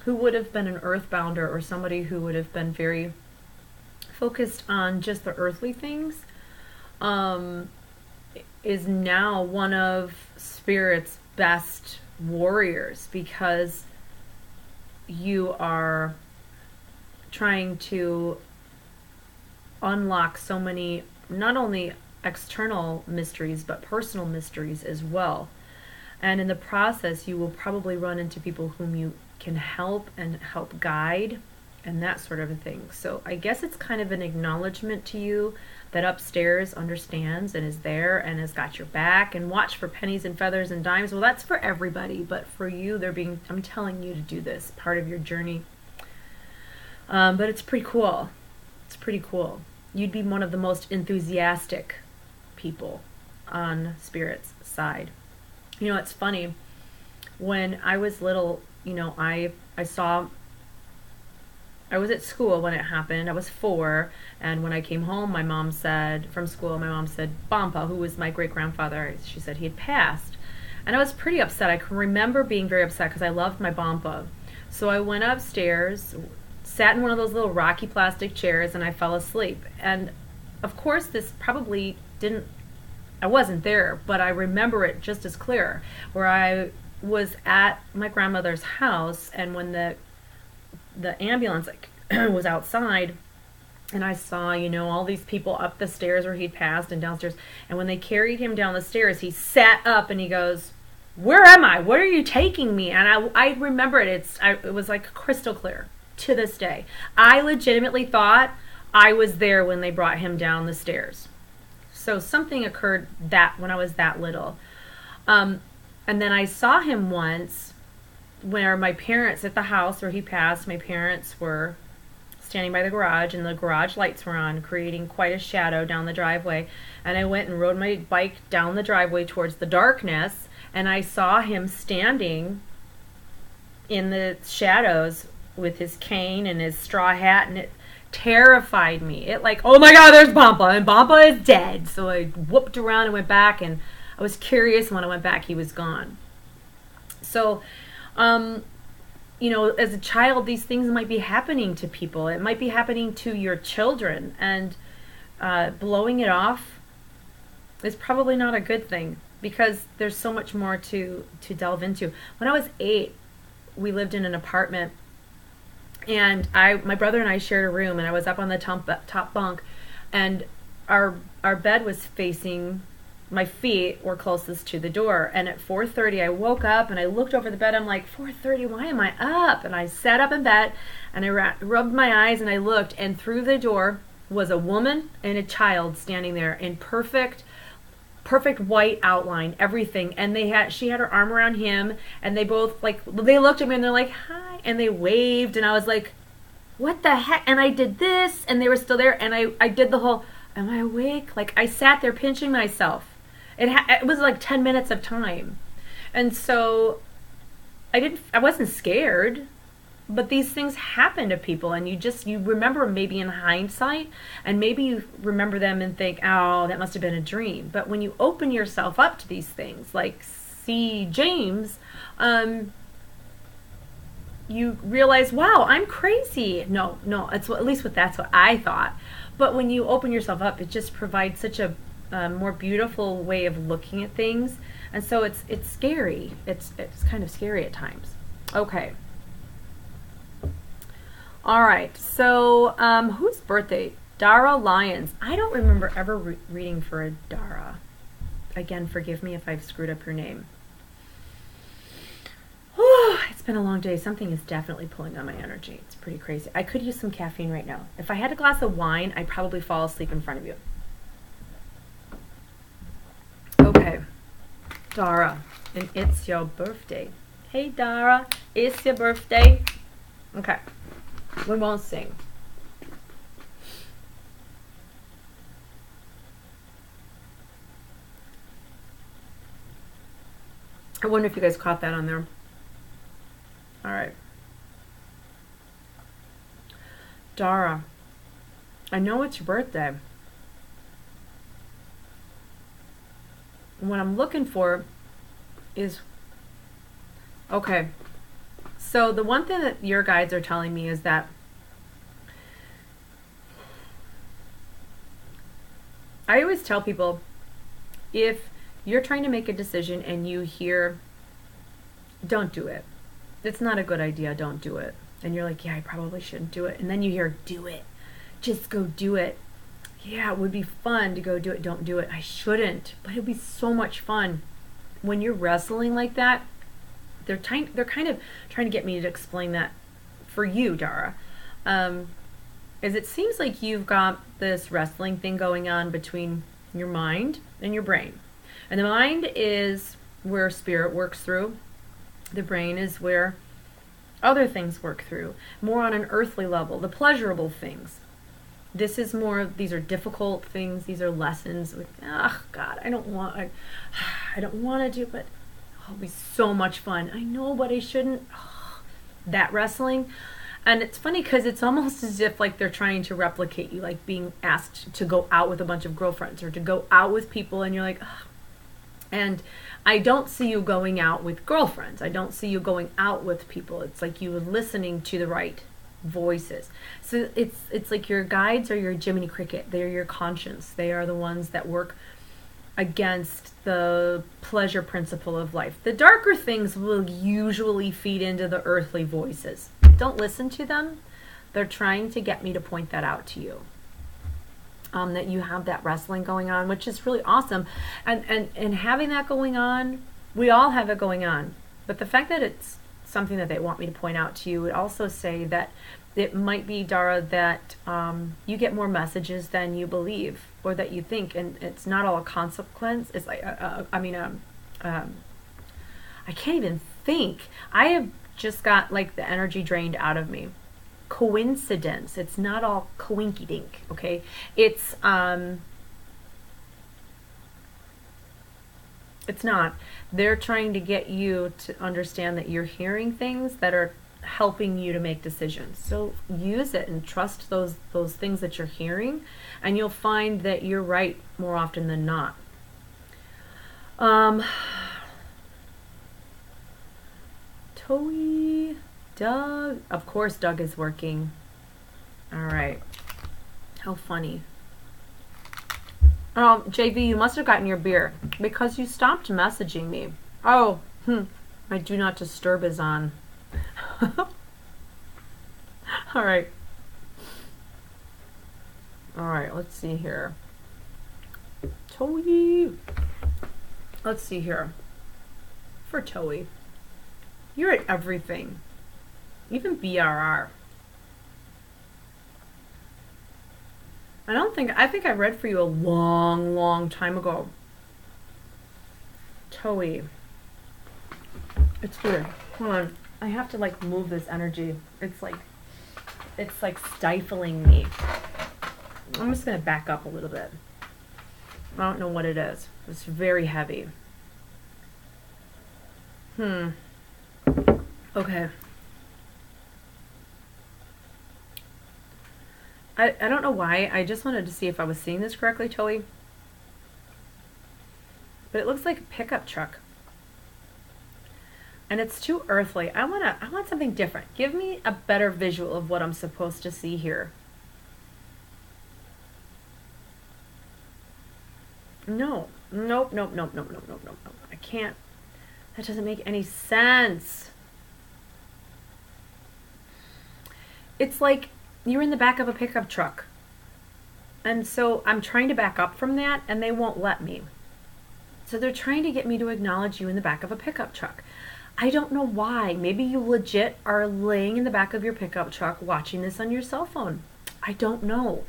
who would have been an earthbounder or somebody who would have been very focused on just the earthly things, is now one of Spirit's best warriors, because you are trying to unlock so many, not only external mysteries, but personal mysteries as well. And in the process, you will probably run into people whom you can help and help guide and that sort of a thing. So I guess it's kind of an acknowledgement to you that upstairs understands and is there and has got your back, and watch for pennies and feathers and dimes. Well, that's for everybody, but for you, I'm telling you to do this, part of your journey. But it's pretty cool. It's pretty cool. You'd be one of the most enthusiastic people on Spirit's side. You know, it's funny. When I was little, you know, I was at school when it happened. I was 4, and when I came home, from school, my mom said, Bampa, who was my great-grandfather, she said he had passed. And I was pretty upset. I can remember being very upset because I loved my Bampa. So I went upstairs, sat in one of those little rocky plastic chairs, and I fell asleep. And of course, this probably I wasn't there, but I remember it just as clear, where I was at my grandmother's house, and when the ambulance was outside, and I saw, you know, all these people up the stairs where he'd passed and downstairs, and when they carried him down the stairs, he sat up and he goes, "Where am I? Where are you taking me?" And I remember it. It was like crystal clear to this day. I legitimately thought I was there when they brought him down the stairs. So something occurred when I was that little. And then I saw him once where my parents, at the house where he passed, my parents were standing by the garage, and the garage lights were on, creating quite a shadow down the driveway. And I went and rode my bike down the driveway towards the darkness, and I saw him standing in the shadows with his cane and his straw hat, and terrified me. It like, oh my God, there's Bampa, and Bampa is dead. So I whooped around and went back, and I was curious. When I went back, he was gone. So, you know, as a child, these things might be happening to people. It might be happening to your children, and blowing it off is probably not a good thing, because there's so much more to delve into. When I was 8, we lived in an apartment, and my brother and I shared a room, and I was up on the top bunk, and our bed was facing, my feet were closest to the door. And at 4:30 I woke up and I looked over the bed. I'm like, 4:30, why am I up? And I sat up in bed and I rubbed my eyes and I looked, and through the door was a woman and a child standing there in perfect white outline, everything. And she had her arm around him, and they both they looked at me and they're like, hi, and they waved, and I was like, what the heck? And I did this, and they were still there, and I did the whole, am I awake? Like, I sat there pinching myself. It was like 10 minutes of time. And so I wasn't scared, but these things happen to people, and you remember maybe in hindsight, and maybe you remember them and think, oh, that must have been a dream. But when you open yourself up to these things, like see James, you realize, wow, I'm crazy. No, that's that's what I thought. But when you open yourself up, it just provides such a more beautiful way of looking at things. And so it's scary. It's kind of scary at times. Okay. All right. So whose birthday? Dara Lyons. I don't remember ever reading for a Dara. Again, forgive me if I've screwed up your name. It's been a long day. Something is definitely pulling on my energy. It's pretty crazy. I could use some caffeine right now. If I had a glass of wine, I'd probably fall asleep in front of you. Okay, Dara, and it's your birthday. Hey Dara, it's your birthday. Okay, we won't sing. I wonder if you guys caught that on there. All right. Dara, I know it's your birthday. What I'm looking for is, okay, so the one thing that your guides are telling me is that I always tell people, if you're trying to make a decision and you hear, don't do it, it's not a good idea, don't do it, and you're like, yeah, I probably shouldn't do it, and then you hear, do it, just go do it. Yeah, it would be fun to go do it. Don't do it. I shouldn't, but it'd be so much fun. When you're wrestling like that, they're kind of trying to get me to explain that for you, Dara. As it seems like you've got this wrestling thing going on between your mind and your brain. And the mind is where spirit works through. The brain is where other things work through, more on an earthly level, the pleasurable things. This is more, these are difficult things, these are lessons. Oh God, I don't want to do it, but it'll be so much fun. I know, but I shouldn't. Oh, that wrestling. And it's funny because it's almost as if like they're trying to replicate you, like being asked to go out with a bunch of girlfriends or to go out with people, and you're like, oh. And I don't see you going out with girlfriends. I don't see you going out with people. It's like you listening to the right voices. So it's like your guides are your Jiminy Cricket. They're your conscience. They are the ones that work against the pleasure principle of life. The darker things will usually feed into the earthly voices. Don't listen to them. They're trying to get me to point that out to you. That you have that wrestling going on, which is really awesome. And having that going on, we all have it going on. But the fact that it's something that they want me to point out to you would also say that it might be, Dara, that you get more messages than you believe or that you think, and it's not all a consequence. It's like, I can't even think. I have just got like the energy drained out of me. Coincidence. It's not all coinky dink, okay? It's not. They're trying to get you to understand that you're hearing things that are helping you to make decisions. So use it and trust those things that you're hearing, and you'll find that you're right more often than not. Toey, Doug, of course Doug is working. All right. How funny. Oh, JV, you must have gotten your beer because you stopped messaging me. Oh, my do not disturb is on. All right. All right, let's see here. Toey. Let's see here. For Toey. You're at everything. Even BRR. I think I read for you a long, long time ago. Toey. It's weird. Hold on. I have to like move this energy. It's like stifling me. I'm just gonna back up a little bit. I don't know what it is. It's very heavy. Okay. I don't know why. I just wanted to see if I was seeing this correctly, Toey. But it looks like a pickup truck. And it's too earthly. I want something different. Give me a better visual of what I'm supposed to see here. No. Nope. I can't. That doesn't make any sense. It's like you're in the back of a pickup truck. And so I'm trying to back up from that, and they won't let me. So they're trying to get me to acknowledge you in the back of a pickup truck. I don't know why. Maybe you legit are laying in the back of your pickup truck watching this on your cell phone. I don't know.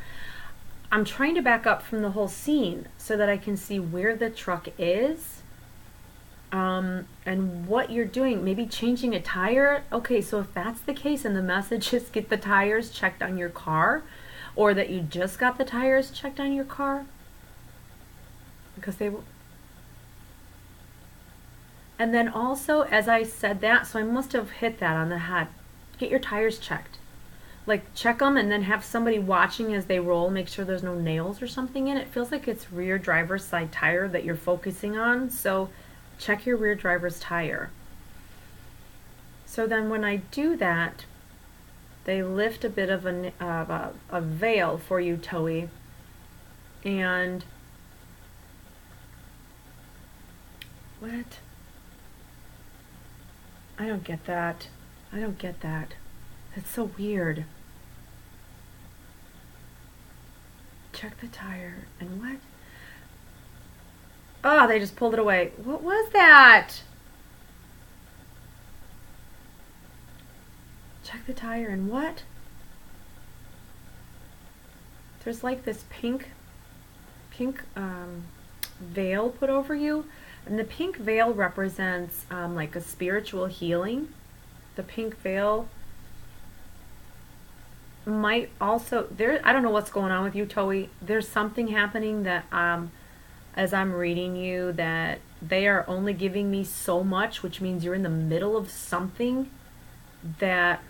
I'm trying to back up from the whole scene so that I can see where the truck is. And what you're doing, maybe changing a tire. Okay, so if that's the case and the message is get the tires checked on your car, or that you just got the tires checked on your car, because they will. And then also, as I said that, so I must have hit that on the head, get your tires checked. Like check them and then have somebody watching as they roll, make sure there's no nails or something in it. It feels like it's rear driver's side tire that you're focusing on, so check your rear driver's tire. So then when I do that, they lift a bit of a veil for you, Toey. And what? I don't get that. I don't get that. That's so weird. Check the tire. And what? Oh, they just pulled it away. What was that? Check the tire and what? There's like this pink veil put over you. And the pink veil represents like a spiritual healing. The pink veil might also, I don't know what's going on with you, Toey. There's something happening that as I'm reading you, that they are only giving me so much, which means you're in the middle of something that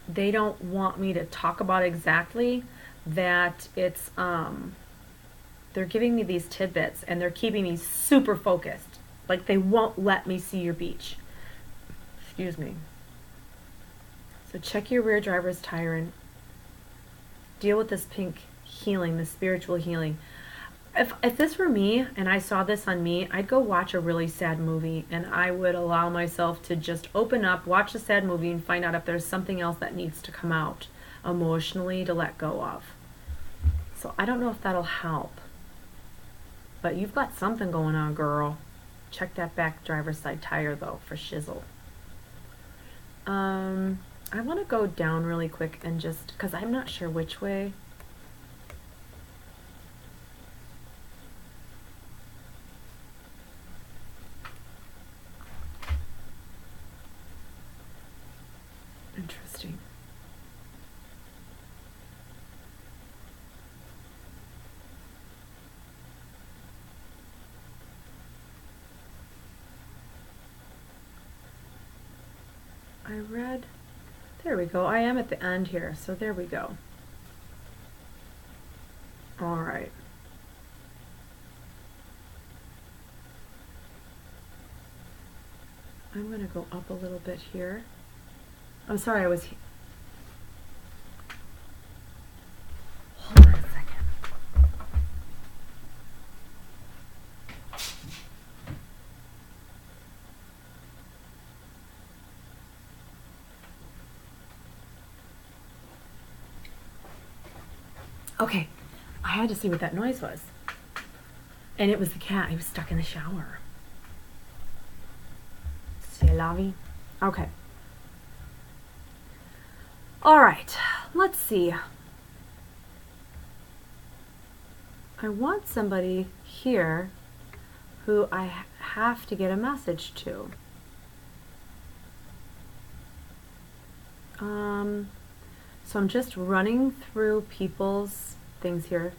they don't want me to talk about exactly, that it's they're giving me these tidbits and they're keeping me super focused. Like they won't let me see your beach. Excuse me. So check your rear driver's tire and deal with this pink healing, this spiritual healing. If this were me and I saw this on me, I'd go watch a really sad movie and I would allow myself to just open up, watch a sad movie and find out if there's something else that needs to come out emotionally to let go of. So I don't know if that'll help. But you've got something going on, girl. Check that back driver's side tire though for shizzle. I want to go down really quick and just, because I'm not sure which way. Interesting. I read, there we go. I am at the end here, so there we go. All right. I'm going to go up a little bit here. I'm sorry, hold on a second. Okay, I had to see what that noise was. And it was the cat. He was stuck in the shower. C'est la vie. Okay. All right, let's see. I want somebody here who I have to get a message to. So I'm just running through people's things here.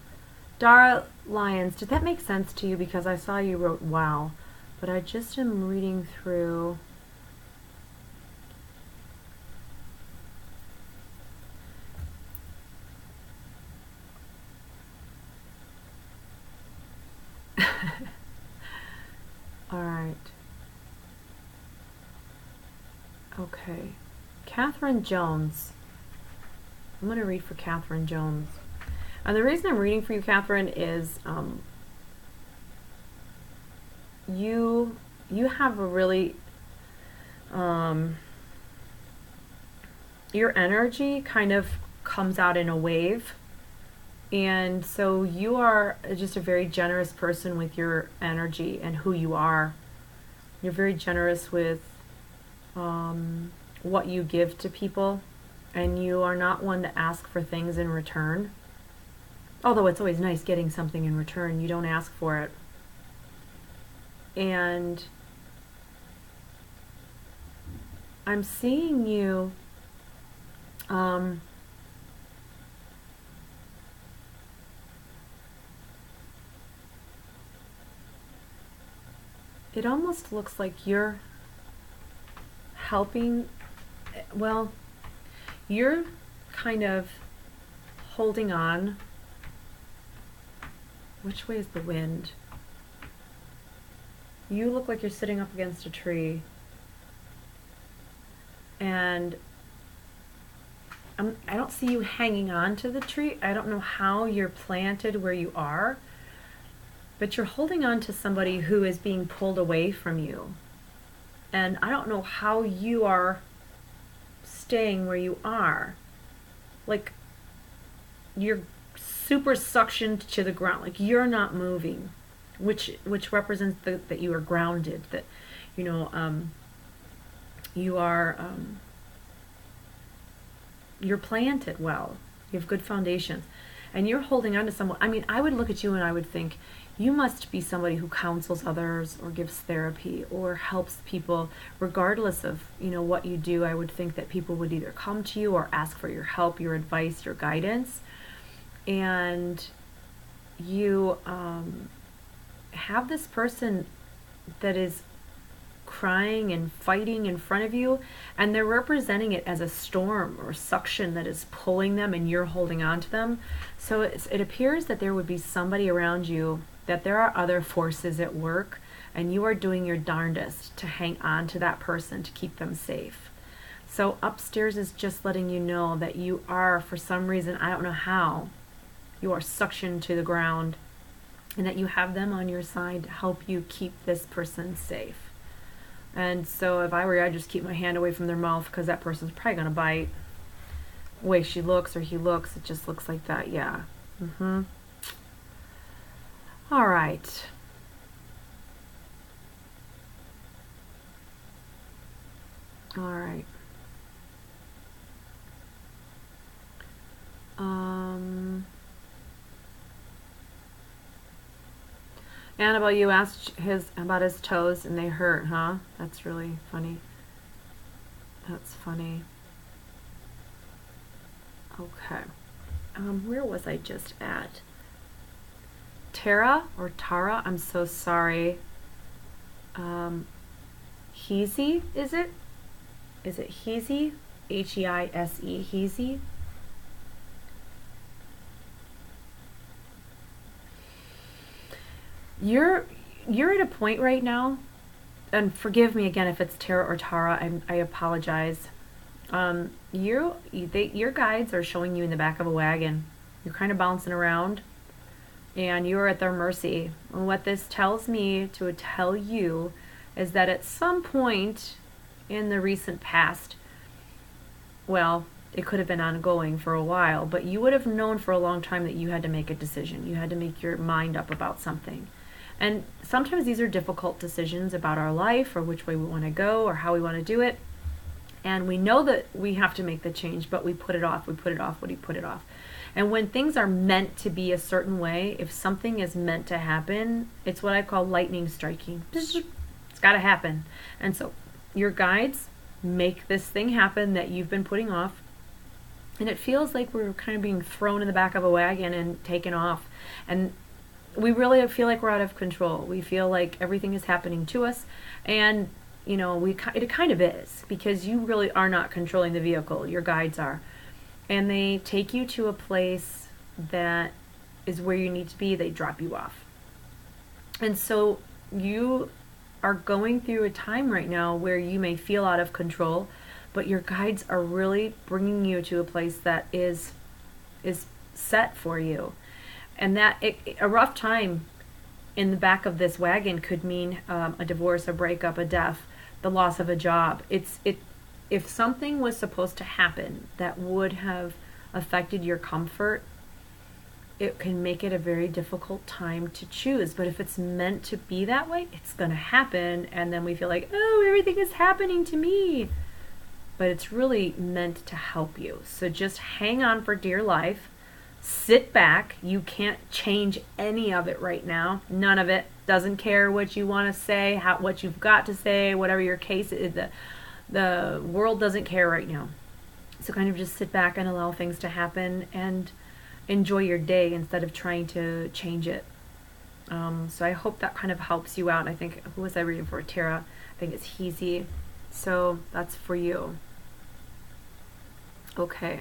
Dara Lyons, did that make sense to you? Because I saw you wrote wow, but I just am reading through. All right. Okay. Catherine Jones. I'm going to read for Catherine Jones. And the reason I'm reading for you, Catherine, is you have a really your energy kind of comes out in a wave, and so you are just a very generous person with your energy and who you are. You're very generous with what you give to people, and you are not one to ask for things in return. Although it's always nice getting something in return, you don't ask for it. And I'm seeing you it almost looks like you're helping, well, you're kind of holding on. Which way is the wind? You look like you're sitting up against a tree. And I don't see you hanging on to the tree. I don't know how you're planted where you are, but you're holding on to somebody who is being pulled away from you. And I don't know how you are staying where you are. Like, you're super suctioned to the ground, like you're not moving, which represents that you are grounded, that you are you're planted well, you have good foundations, and you're holding on to someone. I mean, I would look at you and I would think you must be somebody who counsels others or gives therapy or helps people regardless of what you do. I would think that people would either come to you or ask for your help, your advice, your guidance. And you have this person that is crying and fighting in front of you, and they're representing it as a storm or suction that is pulling them, and you're holding on to them. So it appears that there would be somebody around you, that there are other forces at work, and you are doing your darndest to hang on to that person to keep them safe. So upstairs is just letting you know that you are, for some reason, I don't know how, you are suctioned to the ground, and that you have them on your side to help you keep this person safe. And so if I were you, I'd just keep my hand away from their mouth, because that person's probably going to bite. The way she looks or he looks, it just looks like that, yeah. All right. All right. Annabelle, you asked about his toes and they hurt, huh? That's really funny. That's funny. Okay. Where was I just at? Tara or Tara? I'm so sorry. Heezy, is it? is it Heisey? Heise? Heisey? You're at a point right now, and forgive me again if it's Tara or Tara, I apologize. Your guides are showing you in the back of a wagon. You're kind of bouncing around, and you're at their mercy. And what this tells me to tell you is that at some point in the recent past, well, it could have been ongoing for a while, but you would have known for a long time that you had to make a decision. You had to make your mind up about something. And sometimes these are difficult decisions about our life, or which way we want to go, or how we want to do it. And we know that we have to make the change, but we put it off. We put it off. We put it off. And when things are meant to be a certain way, if something is meant to happen, it's what I call lightning striking. It's got to happen. And so your guides make this thing happen that you've been putting off. And it feels like we're kind of being thrown in the back of a wagon and taken off. And we really feel like we're out of control. We feel like everything is happening to us, and it kind of is, because you really are not controlling the vehicle. Your guides are, and they take you to a place that is where you need to be. They drop you off, and so you are going through a time right now where you may feel out of control, but your guides are really bringing you to a place that is set for you. And that a rough time in the back of this wagon could mean a divorce, a breakup, a death, the loss of a job. If something was supposed to happen that would have affected your comfort, it can make it a very difficult time to choose. But if it's meant to be that way, it's going to happen. And then we feel like, oh, everything is happening to me. But it's really meant to help you. So just hang on for dear life. Sit back. You can't change any of it right now. None of it. Doesn't care what you want to say, what you've got to say, whatever your case is. The world doesn't care right now. So kind of just sit back and allow things to happen and enjoy your day instead of trying to change it. So I hope that kind of helps you out. I think, who was I reading for? Tara. I think it's Heisey. So that's for you. Okay.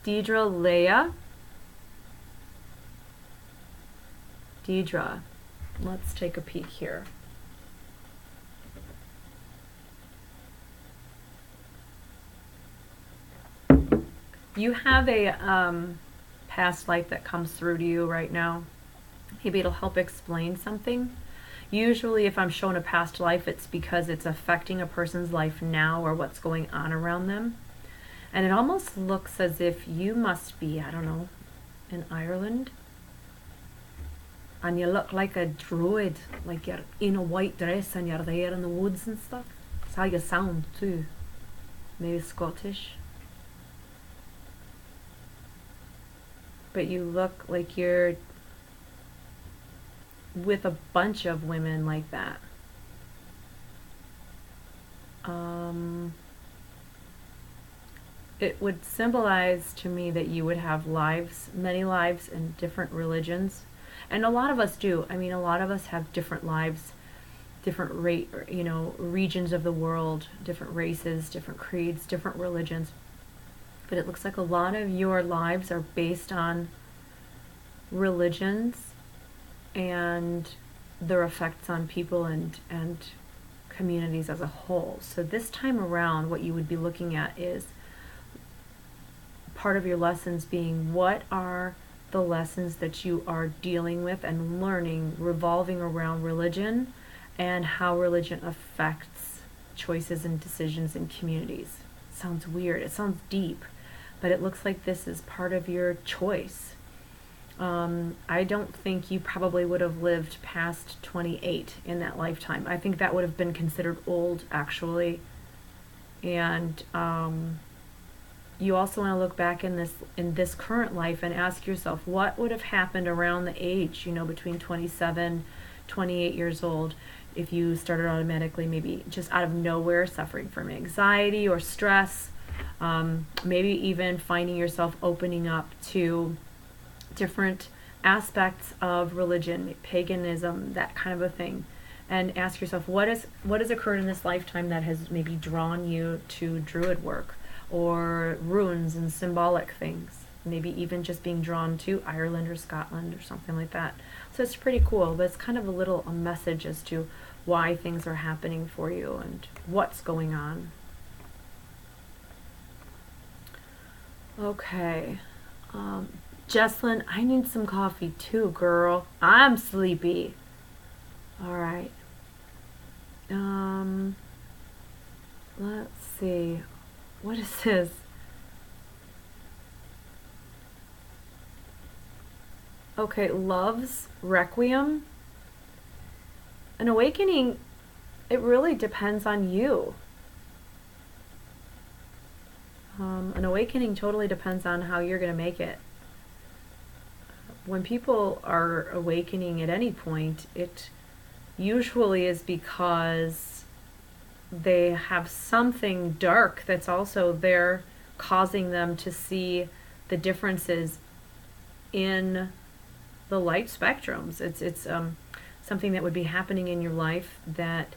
Deidre. Let's take a peek here. You have a past life that comes through to you right now. Maybe it'll help explain something. Usually if I'm shown a past life, it's because it's affecting a person's life now or what's going on around them. And it almost looks as if you must be, I don't know, in Ireland. And you look like a druid, like you're in a white dress and you're there in the woods and stuff. That's how you sound too. Maybe Scottish. But you look like you're with a bunch of women like that. It would symbolize to me that you would have lives, many lives in different religions. And a lot of us do. I mean, a lot of us have different lives, different regions of the world, different races, different creeds, different religions. But it looks like a lot of your lives are based on religions and their effects on people and communities as a whole. So this time around, what you would be looking at is part of your lessons being, what are the lessons that you are dealing with and learning revolving around religion and how religion affects choices and decisions in communities. It sounds weird. It sounds deep, but it looks like this is part of your choice. I don't think you probably would have lived past 28 in that lifetime. I think that would have been considered old, actually. And you also want to look back in this current life and ask yourself, what would have happened around the age, between 27, 28 years old, if you started automatically, maybe just out of nowhere, suffering from anxiety or stress, maybe even finding yourself opening up to different aspects of religion, paganism, that kind of a thing. and ask yourself, what has occurred in this lifetime that has maybe drawn you to druid work or runes and symbolic things, maybe even just being drawn to Ireland or Scotland or something like that. So it's pretty cool, but it's kind of a message as to why things are happening for you and what's going on. Okay. Jesslyn, I need some coffee too, girl. I'm sleepy. All right. Let's see. What is this? Okay, Love's Requiem. An awakening, it really depends on you. An awakening totally depends on how you're going to make it. When people are awakening at any point, it usually is because they have something dark that's also there causing them to see the differences in the light spectrums. It's something that would be happening in your life that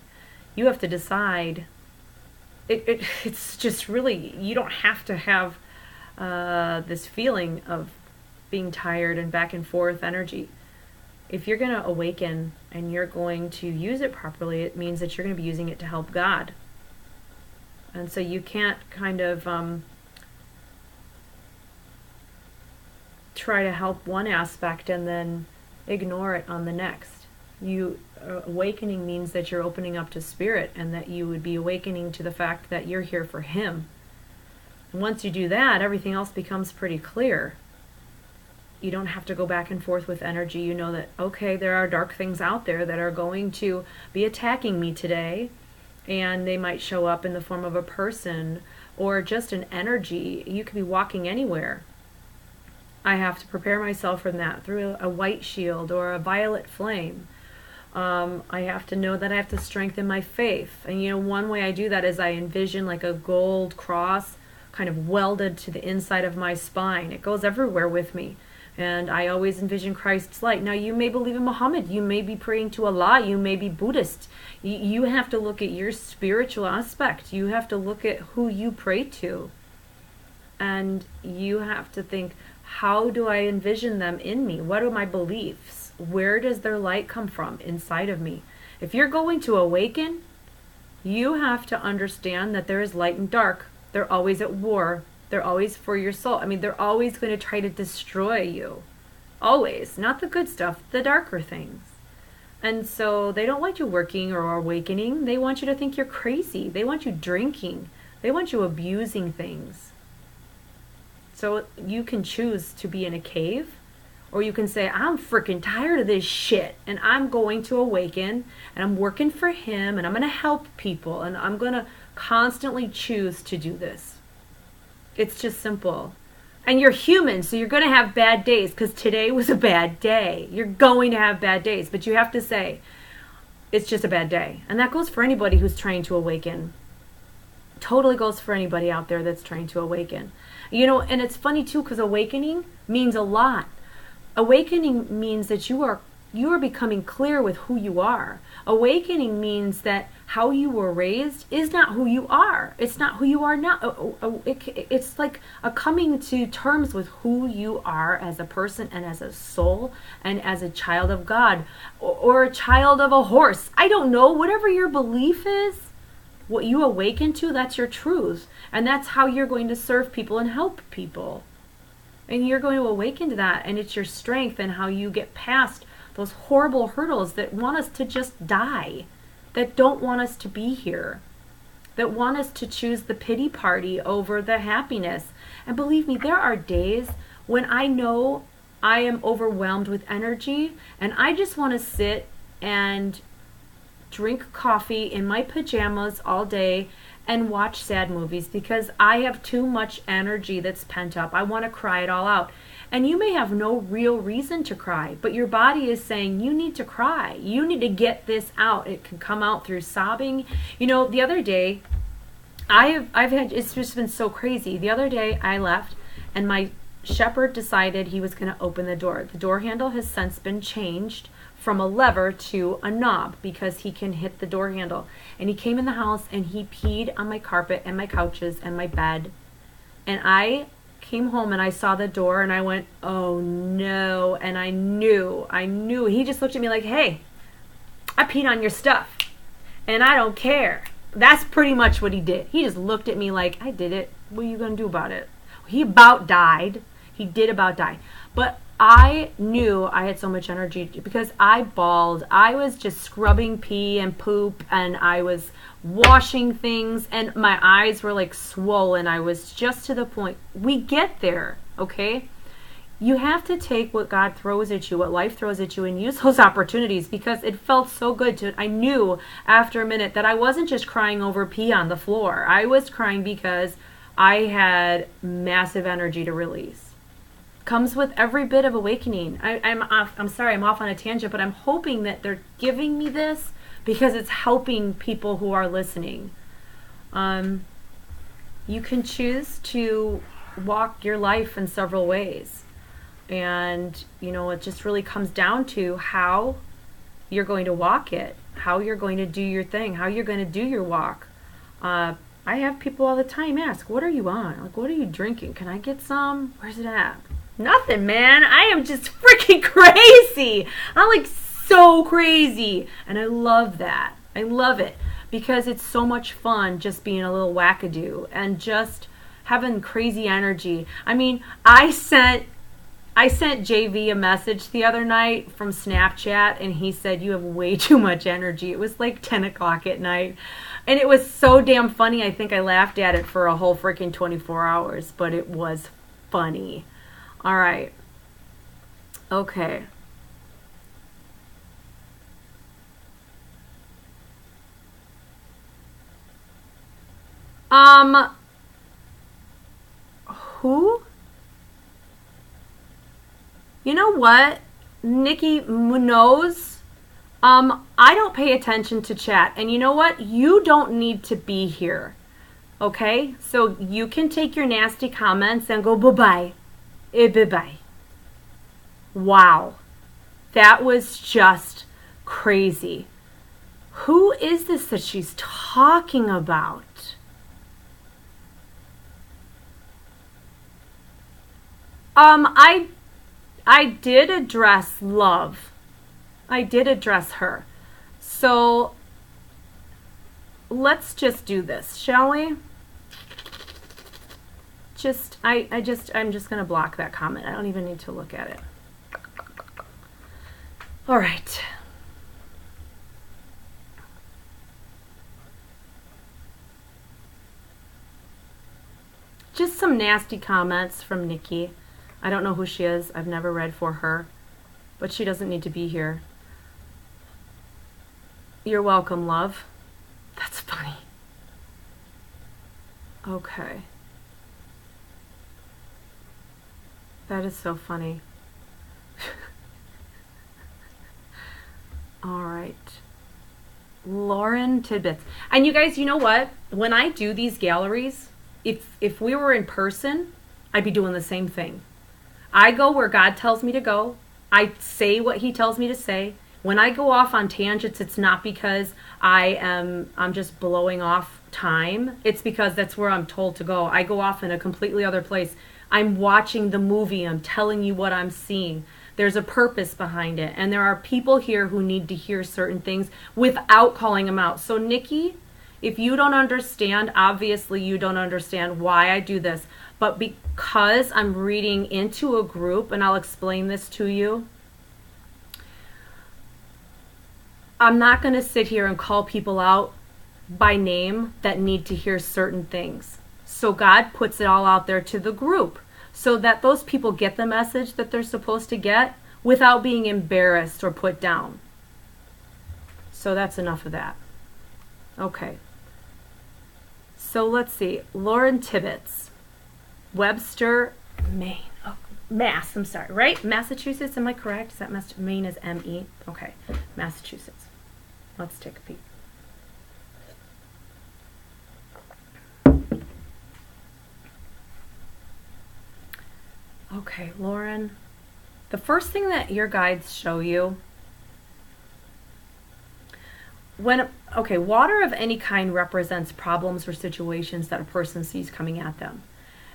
you have to decide. It's just really, you don't have to have this feeling of being tired and back and forth energy. If you're going to awaken and you're going to use it properly, it means that you're going to be using it to help God. And so you can't kind of try to help one aspect and then ignore it on the next. Awakening means that you're opening up to spirit and that you would be awakening to the fact that you're here for him. And once you do that, everything else becomes pretty clear. You don't have to go back and forth with energy. You know that, okay, there are dark things out there that are going to be attacking me today, and they might show up in the form of a person or just an energy. You could be walking anywhere. I have to prepare myself for that through a white shield or a violet flame. I have to know that I have to strengthen my faith. And one way I do that is I envision like a gold cross kind of welded to the inside of my spine. It goes everywhere with me. And I always envision Christ's light. Now, you may believe in Muhammad. You may be praying to Allah. You may be Buddhist. You have to look at your spiritual aspect. You have to look at who you pray to. And you have to think, how do I envision them in me? What are my beliefs? Where does their light come from inside of me? If you're going to awaken, you have to understand that there is light and dark. They're always at war. They're always for your soul. They're always going to try to destroy you. Always. Not the good stuff, the darker things. And so they don't want you working or awakening. They want you to think you're crazy. They want you drinking. They want you abusing things. So you can choose to be in a cave, or you can say, I'm freaking tired of this shit, and I'm going to awaken, and I'm working for him, and I'm going to help people, and I'm going to constantly choose to do this. It's just simple. And you're human, so you're going to have bad days, because today was a bad day. You're going to have bad days, but you have to say, it's just a bad day. And that goes for anybody who's trying to awaken. Totally goes for anybody out there that's trying to awaken. And it's funny too, because awakening means a lot. Awakening means that you are becoming clear with who you are. Awakening means that how you were raised is not who you are. It's not who you are now. It's like a coming to terms with who you are as a person and as a soul and as a child of God or a child of a horse. I don't know. Whatever your belief is, what you awaken to, that's your truth. And that's how you're going to serve people and help people. And you're going to awaken to that. And it's your strength and how you get past those horrible hurdles that want us to just die, that don't want us to be here, that want us to choose the pity party over the happiness. And believe me, there are days when I know I am overwhelmed with energy and I just want to sit and drink coffee in my pajamas all day and watch sad movies because I have too much energy that's pent up. I want to cry it all out. And you may have no real reason to cry, but your body is saying you need to cry. You need to get this out. It can come out through sobbing. The other day, it's just been so crazy. The other day I left and my shepherd decided he was going to open the door. The door handle has since been changed from a lever to a knob because he can hit the door handle. And he came in the house and he peed on my carpet and my couches and my bed. And I came home and I saw the door and I went, oh no. And I knew. He just looked at me like, hey, I peed on your stuff and I don't care. That's pretty much what he did. He just looked at me like, I did it. What are you going to do about it? He about died. He did about die. But I knew I had so much energy because I bawled. I was just scrubbing pee and poop and I was washing things and my eyes were like swollen. I was just to the point. We get there, okay? You have to take what God throws at you, what life throws at you, and use those opportunities because it felt so good to. I knew after a minute that I wasn't just crying over pee on the floor. I was crying because I had massive energy to release. Comes with every bit of awakening. I'm sorry, I'm off on a tangent, but I'm hoping that they're giving me this because it's helping people who are listening. You can choose to walk your life in several ways. And, you know, it just really comes down to how you're going to walk it, how you're going to do your thing, how you're going to do your walk. I have people all the time ask, what are you on? Like, what are you drinking? Can I get some? Where's it at? Nothing, man. I am just freaking crazy. I'm like so crazy. And I love that. I love it because it's so much fun just being a little wackadoo and just having crazy energy. I mean, I sent JV a message the other night from Snapchat and he said, you have way too much energy. It was like 10 o'clock at night. And it was so damn funny. I think I laughed at it for a whole freaking 24 hours, but it was funny. All right. Okay. Who? You know what? Nikki Munoz. I don't pay attention to chat. And you know what? You don't need to be here. Okay? So you can take your nasty comments and go bye-bye. Bye-bye. Wow. That was just crazy. Who is this that she's talking about? I did address Love. I did address her. So let's just do this, shall we? I'm just going to block that comment. I don't even need to look at it. All right. Just some nasty comments from Nikki. I don't know who she is. I've never read for her, but she doesn't need to be here. You're welcome, Love. That's funny. Okay. That is so funny. All right. Lauren Tidbits. And you guys, you know what? When I do these galleries, if we were in person, I'd be doing the same thing. I go where God tells me to go. I say what he tells me to say. When I go off on tangents, it's not because I'm just blowing off time. It's because that's where I'm told to go. I go off in a completely other place. I'm watching the movie. I'm telling you what I'm seeing. There's a purpose behind it. And there are people here who need to hear certain things without calling them out. So Nikki, if you don't understand, obviously you don't understand why I do this. But because I'm reading into a group, and I'll explain this to you, I'm not going to sit here and call people out by name that need to hear certain things. So God puts it all out there to the group so that those people get the message that they're supposed to get without being embarrassed or put down. So that's enough of that. Okay. So let's see. Lauren Tibbetts, Webster, Maine. Oh, Mass, I'm sorry, right? Massachusetts, am I correct? Is that Maine is M-E? Okay, Massachusetts. Let's take a peek. Okay, Lauren. The first thing that your guides show you water of any kind represents problems or situations that a person sees coming at them.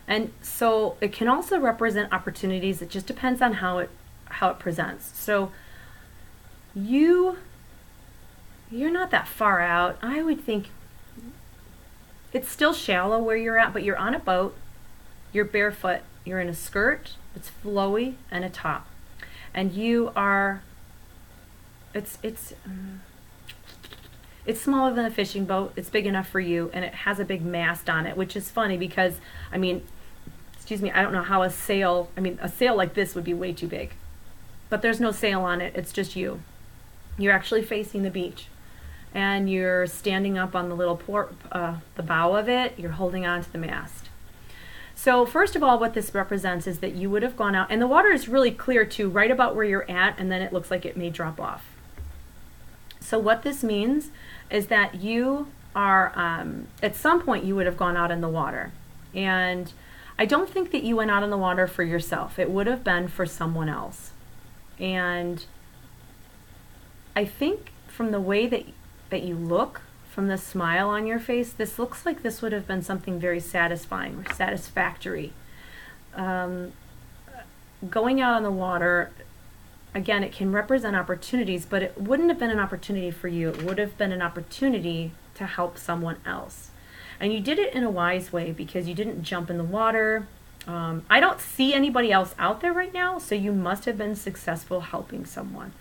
And so it can also represent opportunities. It just depends on how it presents. So you're not that far out. I would think it's still shallow where you're at, but you're on a boat, you're barefoot, you're in a skirt, it's flowy, and a top. And you are, it's smaller than a fishing boat. It's big enough for you, and it has a big mast on it, which is funny because, I mean, excuse me, I don't know how a sail like this would be way too big. But there's no sail on it, it's just you. You're actually facing the beach. And you're standing up on the little the bow of it, you're holding on to the mast. So first of all, what this represents is that you would have gone out, and the water is really clear too, right about where you're at, and then it looks like it may drop off. So what this means is that you are, at some point you would have gone out in the water. And I don't think that you went out in the water for yourself. It would have been for someone else. And I think from the way that you look, from the smile on your face, this looks like this would have been something very satisfying or satisfactory. Going out on the water, again, it can represent opportunities, but it wouldn't have been an opportunity for you. It would have been an opportunity to help someone else. And you did it in a wise way because you didn't jump in the water. I don't see anybody else out there right now, so you must have been successful helping someone.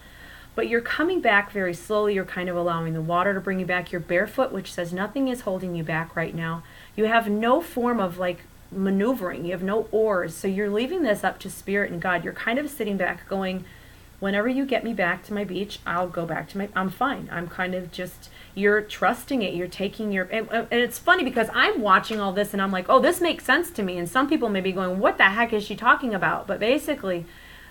But you're coming back very slowly. You're kind of allowing the water to bring you back. You're barefoot, which says nothing is holding you back right now. You have no form of like maneuvering. You have no oars. So you're leaving this up to Spirit and God. You're kind of sitting back going, whenever you get me back to my beach, I'll go back to I'm fine. I'm kind of just, you're trusting it. You're taking and it's funny because I'm watching all this and I'm like, oh, this makes sense to me. And some people may be going, what the heck is she talking about? But basically,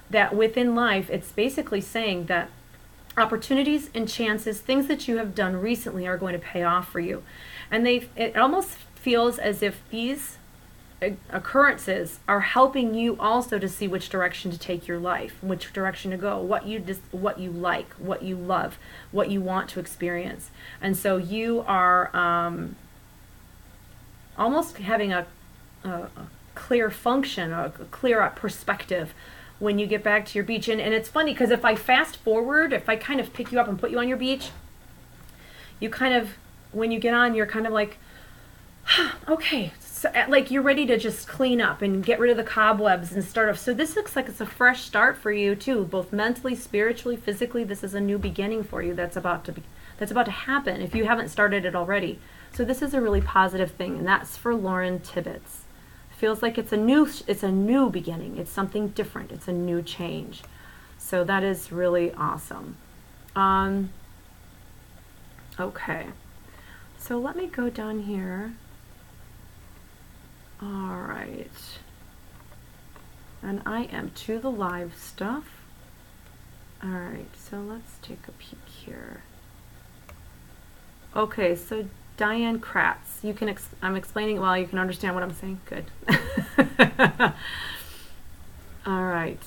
that within life, it's basically saying that opportunities and chances, things that you have done recently are going to pay off for you. And it almost feels as if these occurrences are helping you also to see which direction to take your life, which direction to go, what you like, what you love, what you want to experience. And so you are almost having a clear function, a clear perspective when you get back to your beach. And it's funny because if I fast forward, if I kind of pick you up and put you on your beach, you kind of, when you get on, you're kind of like, okay, so like you're ready to just clean up and get rid of the cobwebs and start off. So this looks like it's a fresh start for you too, both mentally, spiritually, physically. This is a new beginning for you that's about to happen if you haven't started it already. So this is a really positive thing, and that's for Lauren Tibbetts. Feels like it's a new beginning. It's something different. It's a new change. So that is really awesome. Okay. So let me go down here. All right. And I am to the live stuff. All right. So let's take a peek here. Okay. So Diane Kratz, you can I'm explaining well, you can understand what I'm saying. Good. All right.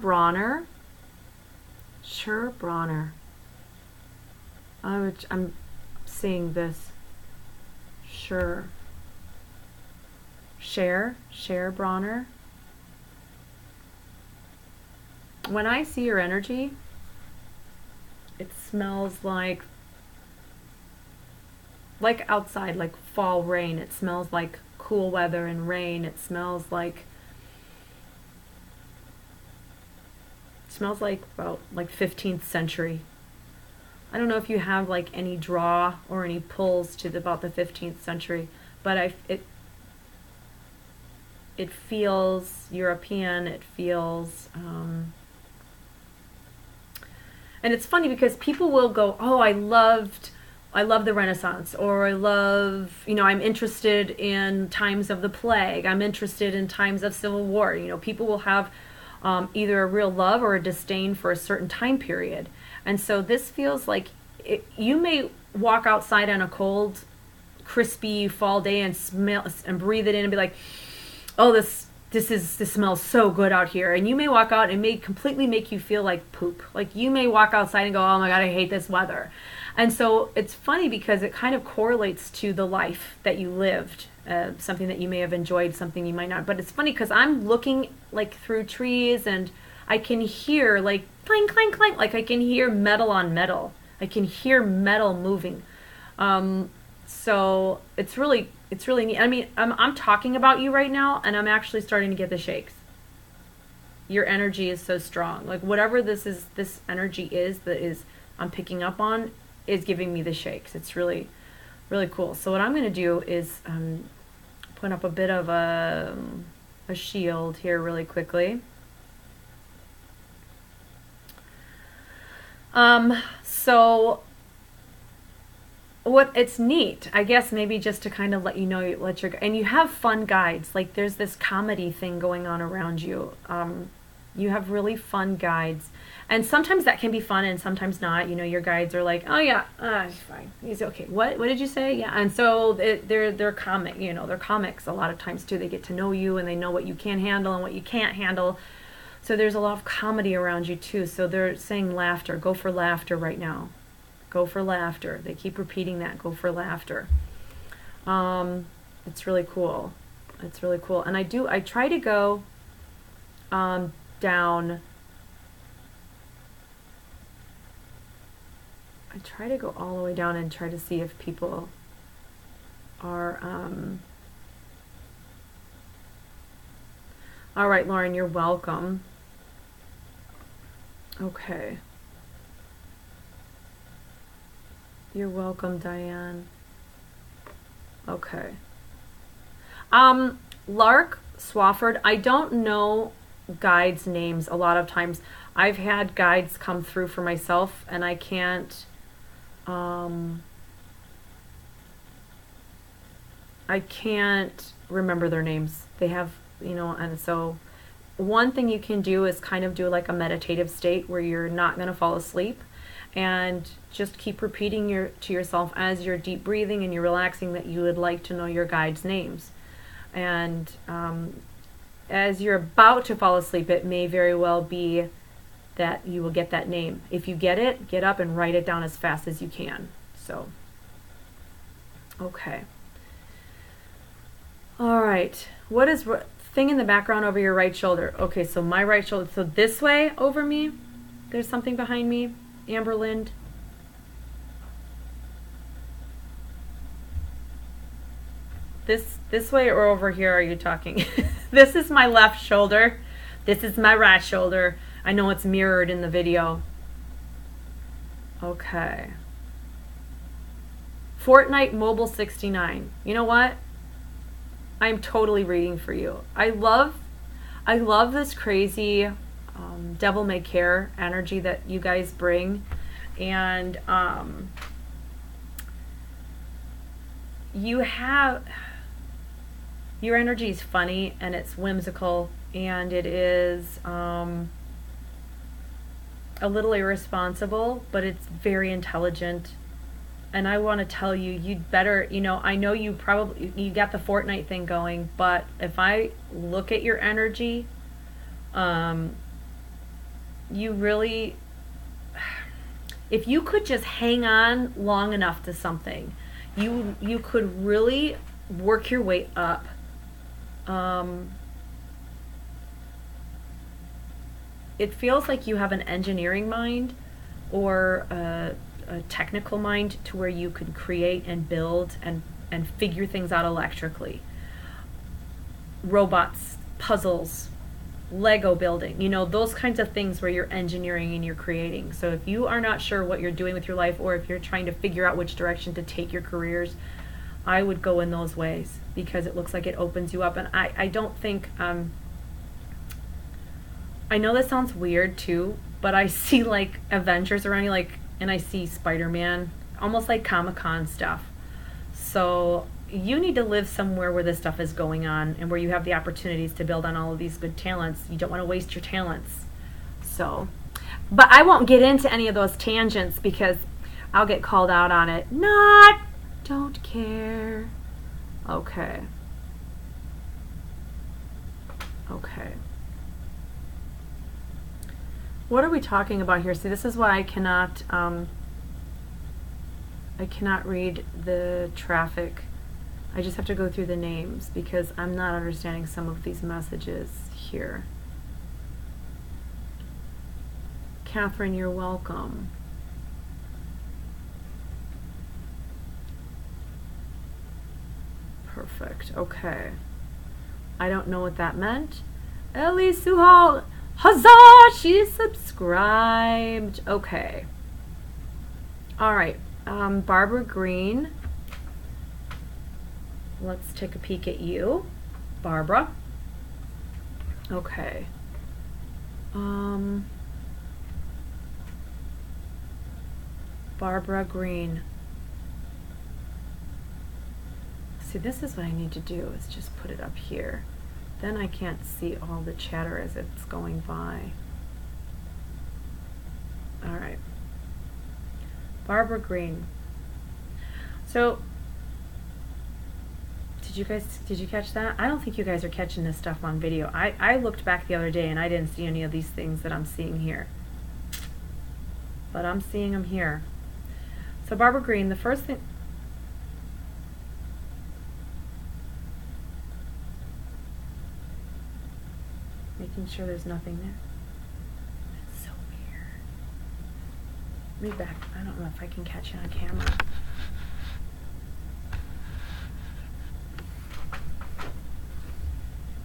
Bronner. I'm seeing this. Cher Bronner. When I see your energy, it smells like outside, like fall rain. It smells like cool weather and rain. It smells like about like 15th century. I don't know if you have like any draw or any pulls to about the 15th century, but it feels European. It feels and it's funny because people will go, oh, I love the Renaissance, or I love, I'm interested in times of the plague. I'm interested in times of Civil War. People will have either a real love or a disdain for a certain time period. And so this feels like you may walk outside on a cold, crispy fall day and smell and breathe it in and be like, oh, this this smells so good out here. And you may walk out and it may completely make you feel like poop. Like you may walk outside and go, oh my God, I hate this weather. And so it's funny because it kind of correlates to the life that you lived, something that you may have enjoyed, something you might not. But it's funny because I'm looking like through trees and I can hear like clank, clank, clank, like I can hear metal on metal. I can hear metal moving. So it's really neat. I mean, I'm talking about you right now and I'm actually starting to get the shakes. Your energy is so strong. Like whatever this energy is that is I'm picking up on is giving me the shakes. It's really, really cool. So what I'm going to do is put up a bit of a shield here really quickly. So it's neat, I guess, maybe just to kind of let you know, and you have fun guides. Like there's this comedy thing going on around you. You have really fun guides, and sometimes that can be fun and sometimes not. You know, your guides are like, oh yeah, it's fine, he's okay. What did you say? Yeah. And so they're comic, you know, they're comics a lot of times too. They get to know you and they know what you can handle and what you can't handle. So there's a lot of comedy around you too. So they're saying laughter. Go for laughter right now. Go for laughter. They keep repeating that. Go for laughter. It's really cool. It's really cool. And I try to go down. I try to go all the way down and try to see if people are all right, Lauren, you're welcome. Okay. You're welcome, Diane. Okay. Lark Swafford, I don't know guides' names a lot of times. I've had guides come through for myself and I can't remember their names. They have, you know, and so one thing you can do is kind of do like a meditative state where you're not going to fall asleep and just keep repeating to yourself as you're deep breathing and you're relaxing that you would like to know your guides' names. And as you're about to fall asleep, it may very well be that you will get that name. If you get it, get up and write it down as fast as you can. So, okay. All right. What is thing in the background over your right shoulder? Okay, so my right shoulder. So this way over me, there's something behind me. Amber Lind. This way or over here are you talking? This is my left shoulder. This is my right shoulder. I know it's mirrored in the video. Okay. Fortnight Mobile 69. You know what? I'm totally reading for you. I love this crazy devil may care energy that you guys bring, and you have your energy is funny and it's whimsical and it is a little irresponsible, but it's very intelligent. And I want to tell you, you'd better, you know, I know you got the Fortnight thing going, but if I look at your energy, you really, if you could just hang on long enough to something, you could really work your way up. It feels like you have an engineering mind or a technical mind to where you can create and build and figure things out electrically. Robots, puzzles, Lego building, you know, those kinds of things where you're engineering and you're creating. So if you are not sure what you're doing with your life, or if you're trying to figure out which direction to take your careers, I would go in those ways because it looks like it opens you up. And I don't think, I know that sounds weird too, but I see like Avengers around you, like, and I see Spider-Man, almost like Comic-Con stuff. So you need to live somewhere where this stuff is going on and where you have the opportunities to build on all of these good talents. You don't want to waste your talents. So, but I won't get into any of those tangents because I'll get called out on it. Don't care. Okay. Okay. What are we talking about here? See, this is why I cannot read the traffic. I just have to go through the names because I'm not understanding some of these messages here. Catherine, you're welcome. Perfect. Okay. I don't know what that meant. Ellie Suhal, huzzah! She subscribed. Okay. All right. Barbara Green. Let's take a peek at you, Barbara. Okay. Barbara Green. See, this is what I need to do, is just put it up here. Then I can't see all the chatter as it's going by. All right. Barbara Green. So, did you catch that? I don't think you guys are catching this stuff on video. I looked back the other day and I didn't see any of these things that I'm seeing here. But I'm seeing them here. So Barbara Green, the first thing... Making sure there's nothing there. That's so weird. Let me back. I don't know if I can catch it on camera.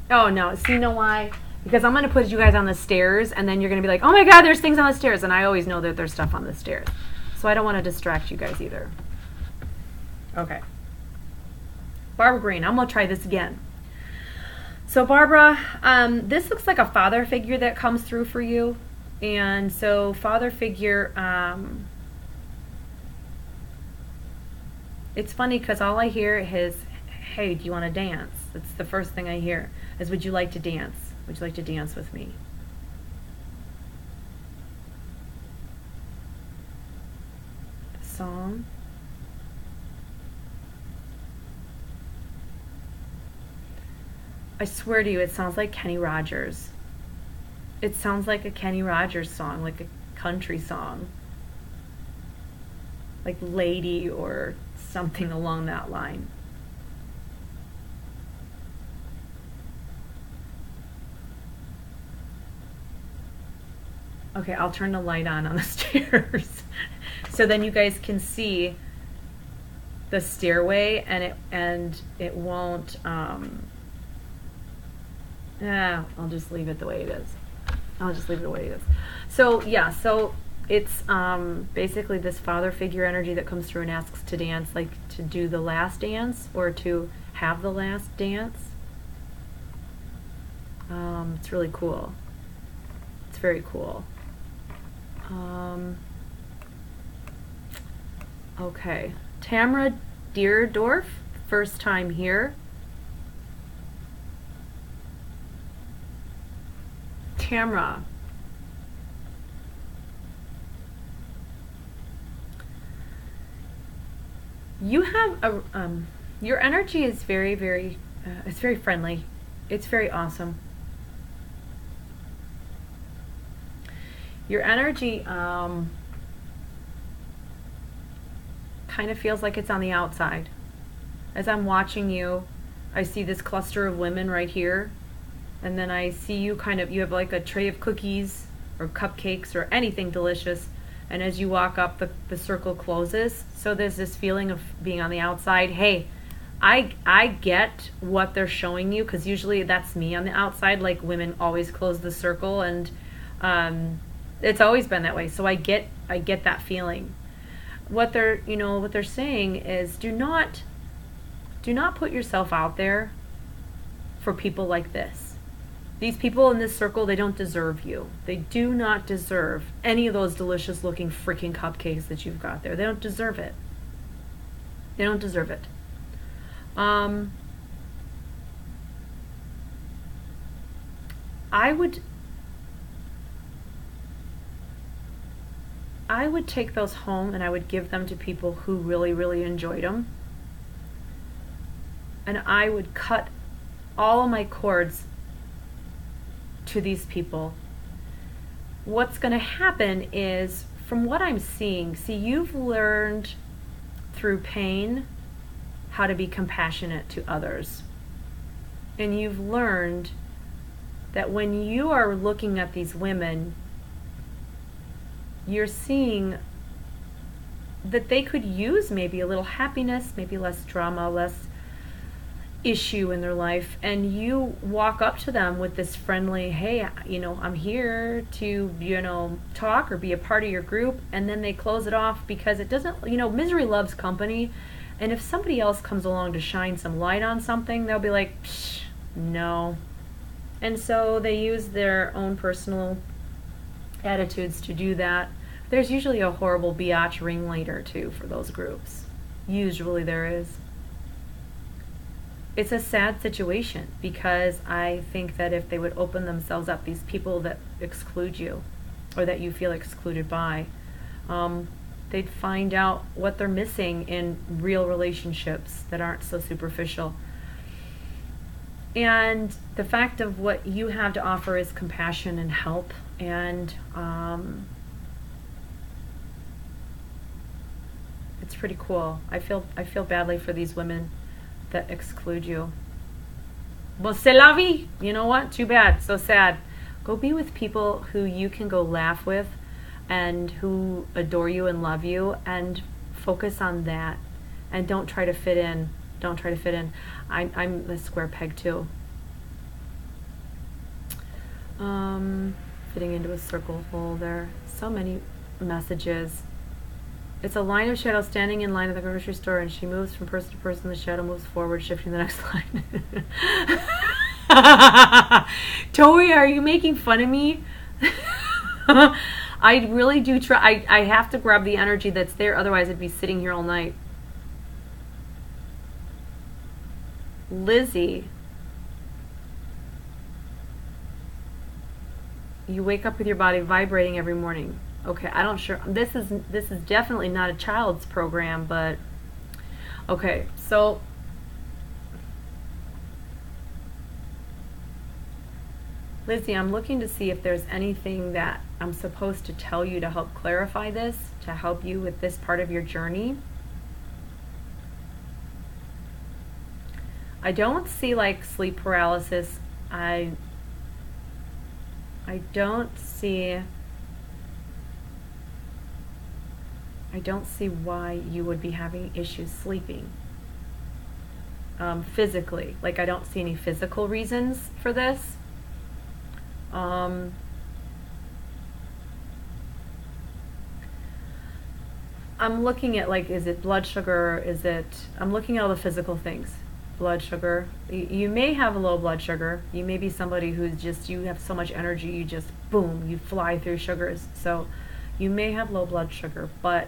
Oh no, see, you know why? Because I'm going to put you guys on the stairs and then you're going to be like, oh my god, there's things on the stairs, and I always know that there's stuff on the stairs. So I don't want to distract you guys either. Okay. Barbara Green, I'm going to try this again. So Barbara, this looks like a father figure that comes through for you. And so father figure, it's funny because all I hear is, hey, do you want to dance? That's the first thing I hear, is would you like to dance? Would you like to dance with me? The song. I swear to you, it sounds like Kenny Rogers. It sounds like a Kenny Rogers song, like a country song. Like Lady or something along that line. Okay, I'll turn the light on the stairs so then you guys can see the stairway, and it won't I'll just leave it the way it is. I'll just leave it the way it is. So yeah, so it's basically this father figure energy that comes through and asks to dance, like to do the last dance or to have the last dance. It's really cool. It's very cool. Okay, Tamara Deerdorf, first time here. Tamara. You have a your energy is very, very it's very friendly. It's very awesome. Your energy kind of feels like it's on the outside. As I'm watching you, I see this cluster of women right here, and then I see you you have like a tray of cookies or cupcakes or anything delicious, and as you walk up, the circle closes. So there's this feeling of being on the outside. Hey, I get what they're showing you, because usually that's me on the outside, like women always close the circle, and it's always been that way. So I get that feeling. What they're saying is, do not put yourself out there for people like this. These people in this circle, they don't deserve you. They do not deserve any of those delicious looking freaking cupcakes that you've got there. They don't deserve it. They don't deserve it. I would take those home and I would give them to people who really, really enjoyed them. And I would cut all of my cords to these people, what's going to happen is, from what I'm seeing, you've learned through pain how to be compassionate to others. And you've learned that when you are looking at these women, you're seeing that they could use maybe a little happiness, maybe less drama, less issue in their life, and you walk up to them with this friendly, hey, I'm here to, talk or be a part of your group, and then they close it off because it doesn't, misery loves company, and if somebody else comes along to shine some light on something, they'll be like, psh, no. And so they use their own personal attitudes to do that. There's usually a horrible biatch ringleader too for those groups. Usually there is. It's a sad situation, because I think that if they would open themselves up, these people that exclude you or that you feel excluded by, they'd find out what they're missing in real relationships that aren't so superficial. And the fact of what you have to offer is compassion and help, and it's pretty cool. I feel badly for these women that exclude you. Well, c'est la vie. You know what? Too bad. So sad. Go be with people who you can go laugh with and who adore you and love you, and focus on that. And don't try to fit in. Don't try to fit in. I'm the square peg too. Fitting into a circle hole there. So many messages. It's a line of shadow standing in line at the grocery store, and she moves from person to person. The shadow moves forward, shifting the next line. Tori, are you making fun of me? I really do try. I have to grab the energy that's there, otherwise I'd be sitting here all night. Lizzie, you wake up with your body vibrating every morning. Okay, I don't sure. This is definitely not a child's program, but okay. So Lizzie, I'm looking to see if there's anything that I'm supposed to tell you to help clarify this, to help you with this part of your journey. I don't see like sleep paralysis. I don't see why you would be having issues sleeping physically. Like, I don't see any physical reasons for this. I'm looking at, like, is it blood sugar? I'm looking at all the physical things. Blood sugar. You may have low blood sugar. You may be somebody who's just, you have so much energy, you just, boom, you fly through sugars. So you may have low blood sugar, but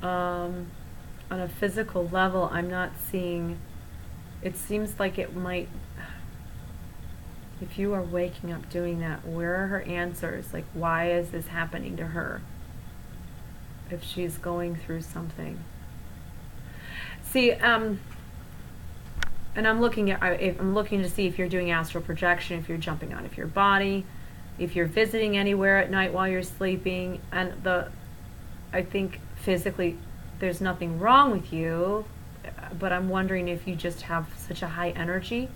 on a physical level, I'm not seeing, it seems like it might, if you are waking up doing that, where are her answers? Like, why is this happening to her? If she's going through something. See, and I'm looking to see if you're doing astral projection, if you're jumping out of your body, if you're visiting anywhere at night while you're sleeping, and I think physically there's nothing wrong with you, but I'm wondering if you just have such a high energy.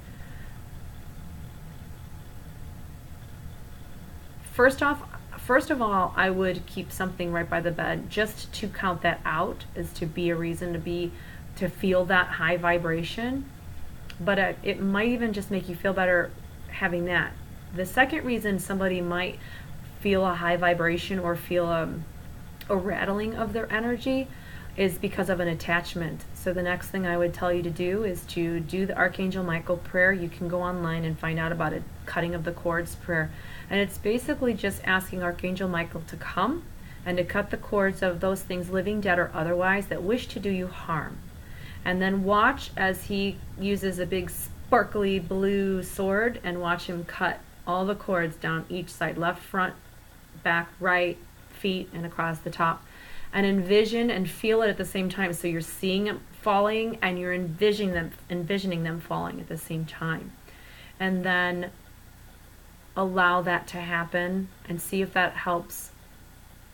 First of all, I would keep something right by the bed just to count that out, as to be a reason to feel that high vibration. But it might even just make you feel better having that. The second reason somebody might feel a high vibration or feel a rattling of their energy is because of an attachment. So the next thing I would tell you to do is to do the Archangel Michael prayer. You can go online and find out about it, cutting of the cords prayer. And it's basically just asking Archangel Michael to come and to cut the cords of those things, living, dead, or otherwise, that wish to do you harm. And then watch as he uses a big sparkly blue sword, and watch him cut all the cords down each side, left, front, back, right, feet, and across the top. and envision and feel it at the same time. So you're seeing it falling and you're envisioning them falling at the same time. And then allow that to happen and see if that helps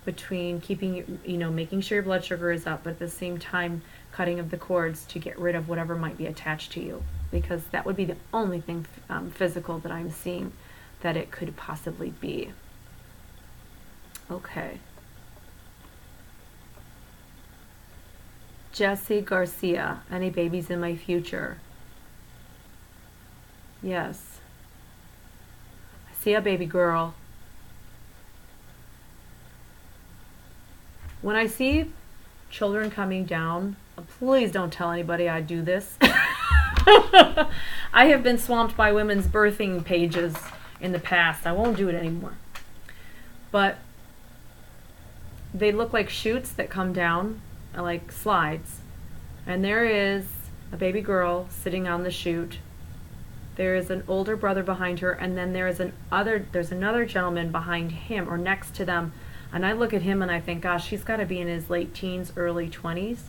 between keeping, making sure your blood sugar is up, but at the same time cutting of the cords to get rid of whatever might be attached to you, because that would be the only thing physical that I'm seeing that it could possibly be. Okay. Jesse Garcia, any babies in my future? Yes. I see a baby girl. When I see children coming down, please don't tell anybody I do this. I have been swamped by women's birthing pages in the past. I won't do it anymore. But they look like chutes that come down, like slides. And there is a baby girl sitting on the chute. There is an older brother behind her, and then there's another gentleman behind him or next to them. And I look at him and I think, gosh, he's got to be in his late teens, early 20s.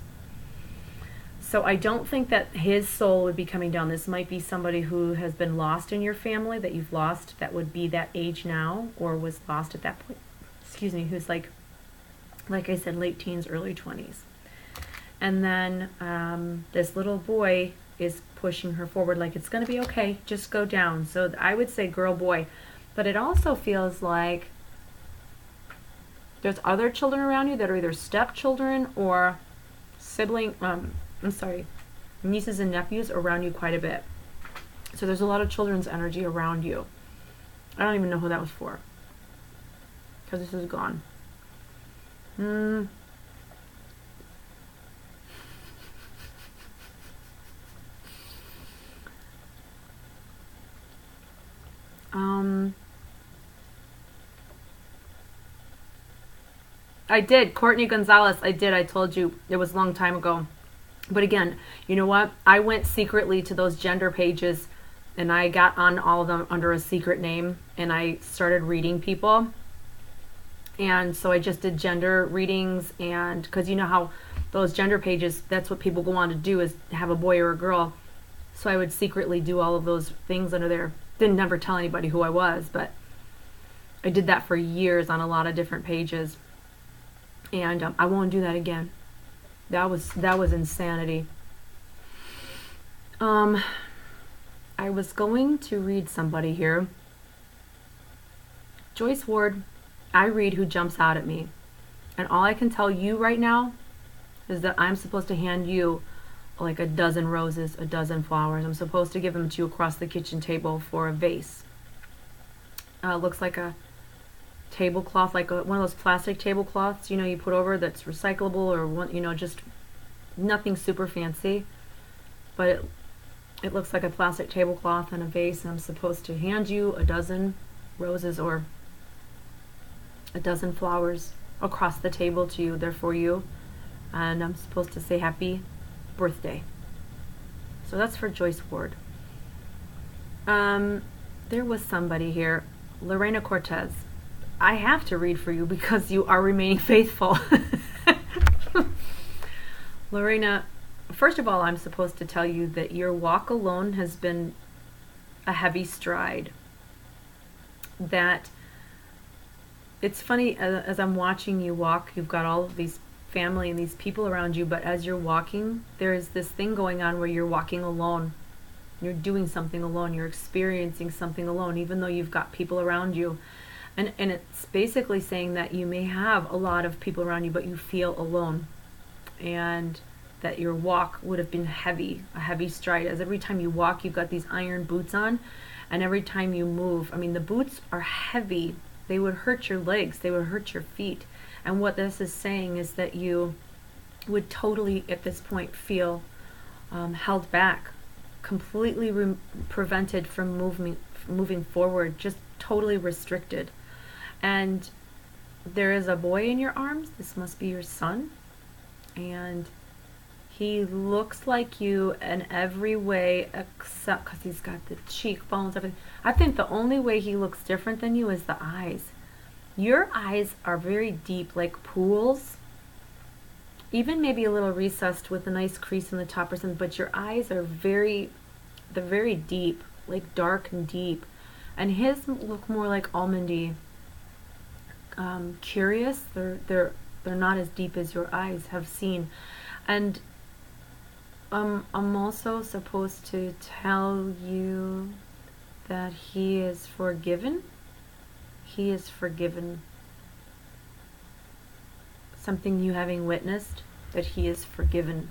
So I don't think that his soul would be coming down. This might be somebody who has been lost in your family, that you've lost, that would be that age now, or was lost at that point. Excuse me, who's like I said, late teens, early 20s. And then this little boy is pushing her forward like, it's going to be okay, just go down. So I would say girl, boy. But it also feels like there's other children around you that are either stepchildren or nieces and nephews around you quite a bit. So there's a lot of children's energy around you. I don't even know who that was for, because this is gone. I did. Courtney Gonzalez, I did. I told you it was a long time ago. But again, you know what? I went secretly to those gender pages and I got on all of them under a secret name and I started reading people. And so I just did gender readings, and because you know how those gender pages, that's what people go on to do, is have a boy or a girl. So I would secretly do all of those things under there. Didn't never tell anybody who I was, but I did that for years on a lot of different pages. And I won't do that again. That was insanity. I was going to read somebody here. Joyce Ward. I read who jumps out at me. And all I can tell you right now is that I'm supposed to hand you like a dozen roses, a dozen flowers. I'm supposed to give them to you across the kitchen table for a vase. Looks like a tablecloth, like one of those plastic tablecloths, you put over, that's recyclable, or one, just nothing super fancy. But it looks like a plastic tablecloth and a vase, and I'm supposed to hand you a dozen roses or a dozen flowers across the table to you. They're for you. And I'm supposed to say happy birthday. So that's for Joyce Ward. There was somebody here. Lorena Cortez. I have to read for you because you are remaining faithful. Lorena, first of all, I'm supposed to tell you that your walk alone has been a heavy stride. That it's funny, as I'm watching you walk, you've got all of these family and these people around you, but as you're walking, there's this thing going on where you're walking alone. You're doing something alone. You're experiencing something alone, even though you've got people around you. And it's basically saying that you may have a lot of people around you, but you feel alone. And that your walk would have been heavy, a heavy stride. As every time you walk, you've got these iron boots on. And every time you move, the boots are heavy. They would hurt your legs. They would hurt your feet. And what this is saying is that you would totally, at this point, feel held back, completely prevented from moving forward, just totally restricted. And there is a boy in your arms. This must be your son. And he looks like you in every way except because he's got the cheekbones, everything. I think the only way he looks different than you is the eyes. Your eyes are very deep, like pools, even maybe a little recessed with a nice crease in the top or something, but your eyes are they're very deep, like dark and deep. And his look more like almondy, curious. They're not as deep as your eyes have seen. And I'm also supposed to tell you that he is forgiven. He is forgiven. Something you having witnessed, that he is forgiven.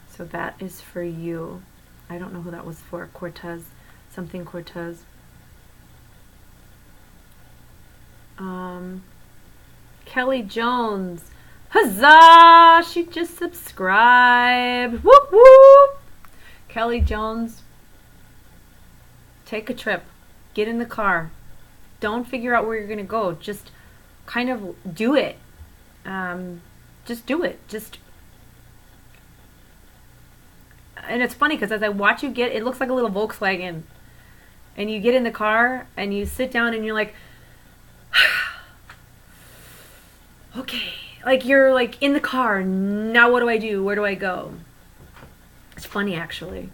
So that is for you. I don't know who that was for. Cortez. Something Cortez. Kelly Jones. Huzzah! She just subscribed. Whoop whoop! Kelly Jones, take a trip. Get in the car. Don't figure out where you're going to go. Just kind of do it. Just do it. And it's funny because as I watch you get, it looks like a little Volkswagen. And you get in the car and you sit down and you're like, okay. Like you're like in the car. Now what do I do? Where do I go? It's funny actually.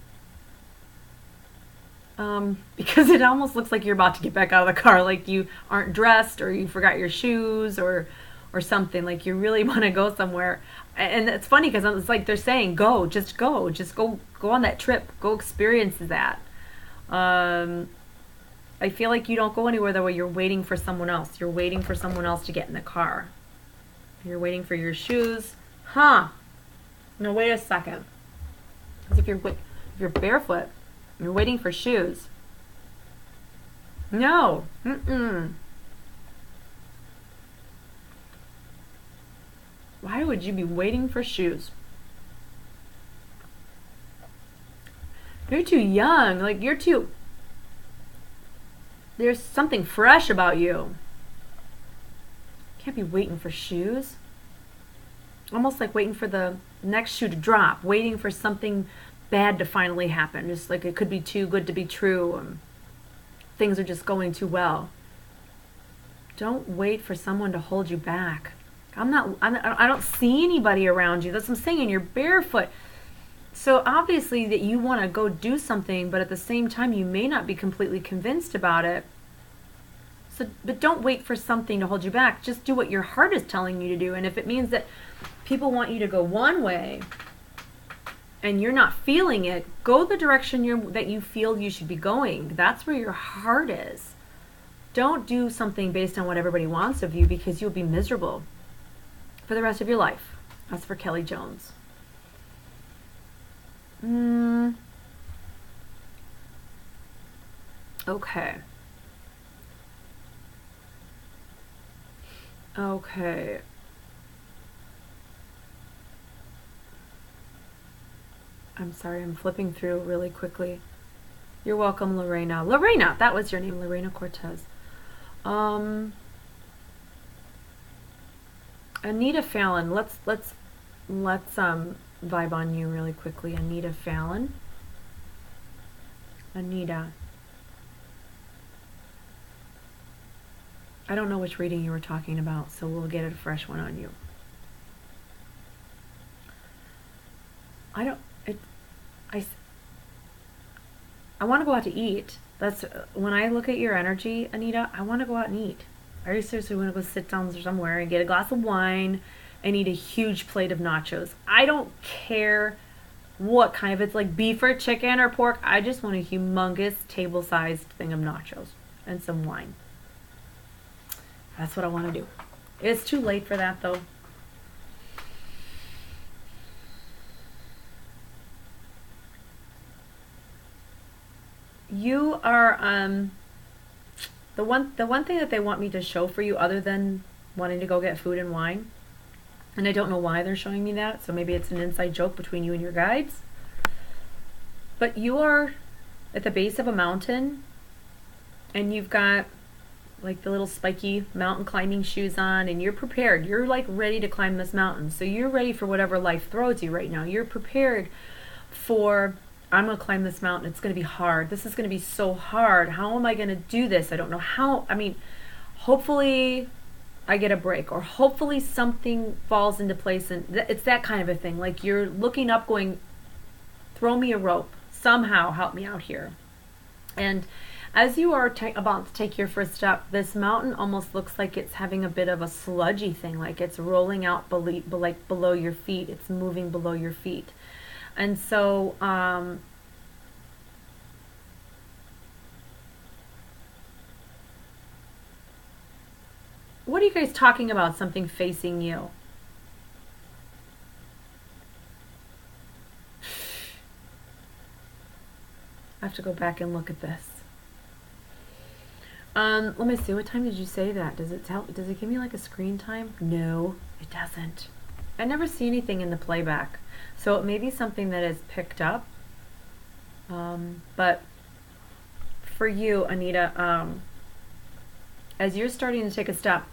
Because it almost looks like you're about to get back out of the car. Like you aren't dressed or you forgot your shoes or something. Like you really want to go somewhere. And it's funny because it's like they're saying, go on that trip. Go experience that. I feel like you don't go anywhere that way. You're waiting for someone else. You're waiting for someone else to get in the car. You're waiting for your shoes. Huh. No, wait a second. Because if you're barefoot, you're waiting for shoes. No. Why would you be waiting for shoes? You're too young. Like, there's something fresh about you. Can't be waiting for shoes. Almost like waiting for the next shoe to drop. Waiting for something bad to finally happen. Just like it could be too good to be true. Things are just going too well. Don't wait for someone to hold you back. I don't see anybody around you. That's what I'm saying. You're barefoot. So obviously that you want to go do something, but at the same time you may not be completely convinced about it. But don't wait for something to hold you back. Just do what your heart is telling you to do. And if it means that people want you to go one way and you're not feeling it, go the direction that you feel you should be going. That's where your heart is. Don't do something based on what everybody wants of you, because you'll be miserable for the rest of your life. That's for Kelly Jones. Okay. I'm sorry, I'm flipping through really quickly. You're welcome, Lorena. Lorena, that was your name, Lorena Cortez. Anita Fallon. Let's vibe on you really quickly. Anita Fallon. Anita. I don't know which reading you were talking about, so we'll get a fresh one on you. I want to go out to eat. That's when I look at your energy, Anita, I want to go out and eat. I seriously want to go sit down somewhere and get a glass of wine and eat a huge plate of nachos. I don't care what kind of, it's like beef or chicken or pork. I just want a humongous table-sized thing of nachos and some wine. That's what I want to do. It's too late for that, though. You are the one thing that they want me to show for you, other than wanting to go get food and wine, and I don't know why they're showing me that, so maybe it's an inside joke between you and your guides, but you are at the base of a mountain and you've got like the little spiky mountain climbing shoes on, and you're prepared. You're like ready to climb this mountain. So you're ready for whatever life throws you right now. You're prepared for, I'm going to climb this mountain. It's going to be hard. This is going to be so hard. How am I going to do this? I don't know how. I mean, hopefully I get a break, or hopefully something falls into place. And it's that kind of a thing. Like you're looking up going, throw me a rope, somehow help me out here. And as you are about to take your first step, this mountain almost looks like it's having a bit of a sludgy thing, like it's rolling out below your feet. It's moving below your feet. And so what are you guys talking about? Something facing you? I have to go back and look at this. Let me see. What time did you say that? Does it give me like a screen time? No, it doesn't. I never see anything in the playback. So it may be something that is picked up. But for you, Anita, as you're starting to take a step,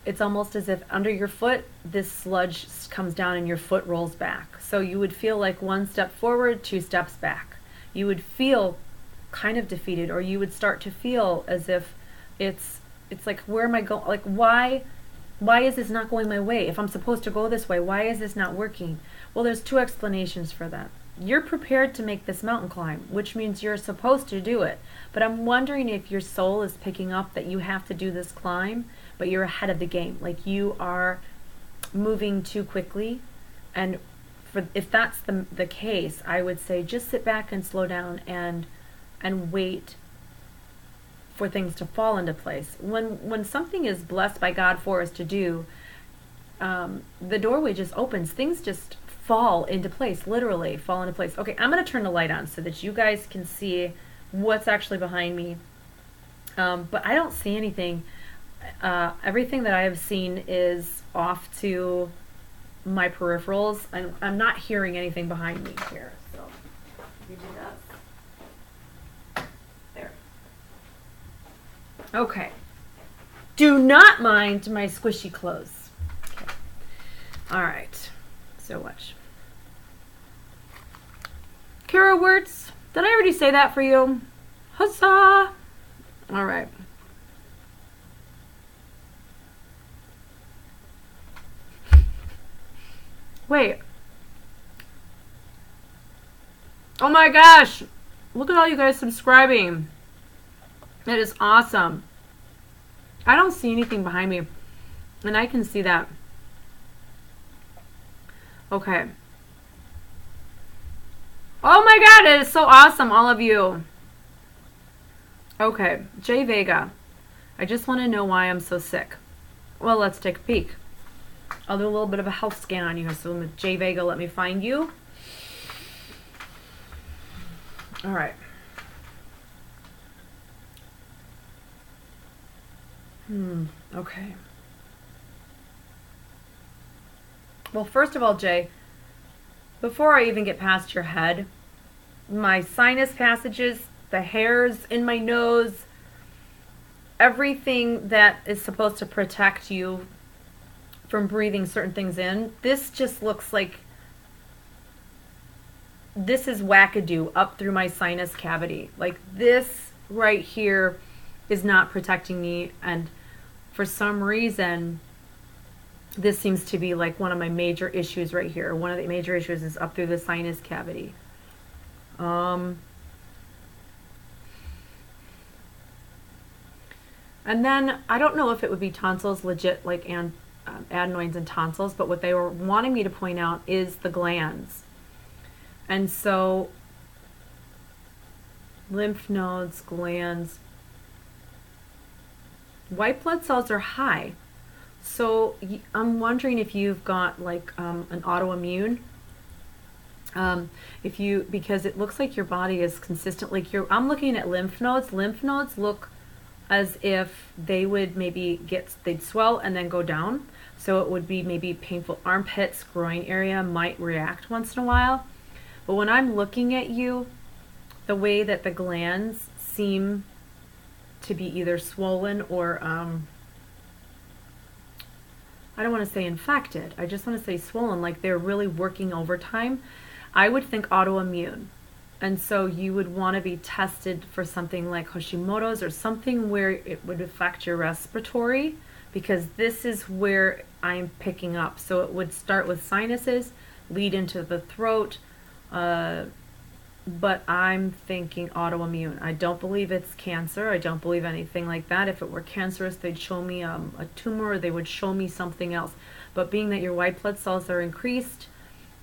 it's almost as if under your foot, this sludge comes down and your foot rolls back. So you would feel like one step forward, two steps back. You would feel kind of defeated, or you would start to feel as if it's like, where am I going? Like, why is this not going my way? If I'm supposed to go this way, why is this not working? Well, there's two explanations for that. You're prepared to make this mountain climb, which means you're supposed to do it. But I'm wondering if your soul is picking up that you have to do this climb, but you're ahead of the game. Like you are moving too quickly. And if that's the case, I would say just sit back and slow down and wait for things to fall into place. When something is blessed by God for us to do, the doorway just opens. Things just fall into place, literally fall into place. Okay, I'm going to turn the light on so that you guys can see what's actually behind me. But I don't see anything. Everything that I have seen is off to my peripherals. I'm not hearing anything behind me here. So you do that. There. Okay. Do not mind my squishy clothes. Okay. All right. So much. Kara words. Did I already say that for you? Huzzah! All right. Wait. Oh my gosh. Look at all you guys subscribing. That is awesome. I don't see anything behind me. And I can see that. Okay. Oh my god, it is so awesome, all of you. Okay, J Vega. I just want to know why I'm so sick. Well, let's take a peek. I'll do a little bit of a health scan on you. So J Vega, let me find you. All right. Okay. Well, first of all, Jay, before I even get past your head, my sinus passages, the hairs in my nose, everything that is supposed to protect you from breathing certain things in, this just looks like this is wackadoo up through my sinus cavity. Like this right here is not protecting me, and for some reason this seems to be like one of my major issues right here. One of the major issues is up through the sinus cavity. And then I don't know if it would be tonsils, legit like adenoids and tonsils, but what they were wanting me to point out is the glands. And so lymph nodes, glands, white blood cells are high. So I'm wondering if you've got like an autoimmune. Because it looks like your body is consistently, I'm looking at lymph nodes. Lymph nodes look as if they would they'd swell and then go down. So it would be maybe painful armpits, groin area might react once in a while. But when I'm looking at you, the way that the glands seem to be either swollen or, I don't want to say infected, I just want to say swollen, like they're really working overtime, I would think autoimmune. And so you would want to be tested for something like Hashimoto's or something where it would affect your respiratory because this is where I'm picking up. So it would start with sinuses, lead into the throat, but I'm thinking autoimmune. I don't believe it's cancer. I don't believe anything like that. If it were cancerous, they'd show me a tumor, or they would show me something else. But being that your white blood cells are increased,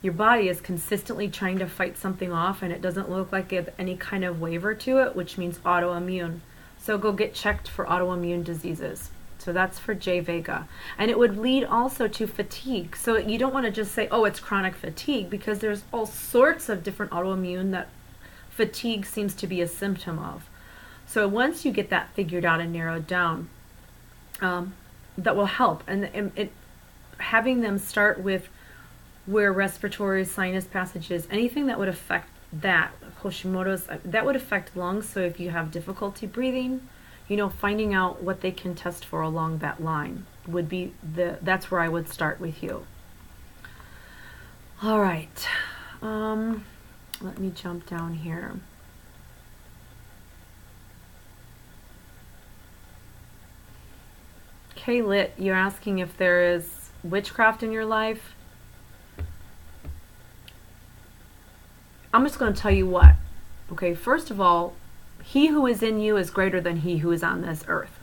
your body is consistently trying to fight something off, and it doesn't look like it has any kind of waiver to it, which means autoimmune. So go get checked for autoimmune diseases. So that's for J Vega. And it would lead also to fatigue. So you don't want to just say, oh, it's chronic fatigue, because there's all sorts of different autoimmune that fatigue seems to be a symptom of. So once you get that figured out and narrowed down, that will help. And having them start with where respiratory sinus passages, anything that would affect that, Hashimoto's, that would affect lungs. So if you have difficulty breathing, you know, finding out what they can test for along that line would be that's where I would start with you. All right. Let me jump down here. Okay, Lit, you're asking if there is witchcraft in your life. I'm just going to tell you what. Okay, first of all, he who is in you is greater than he who is on this earth.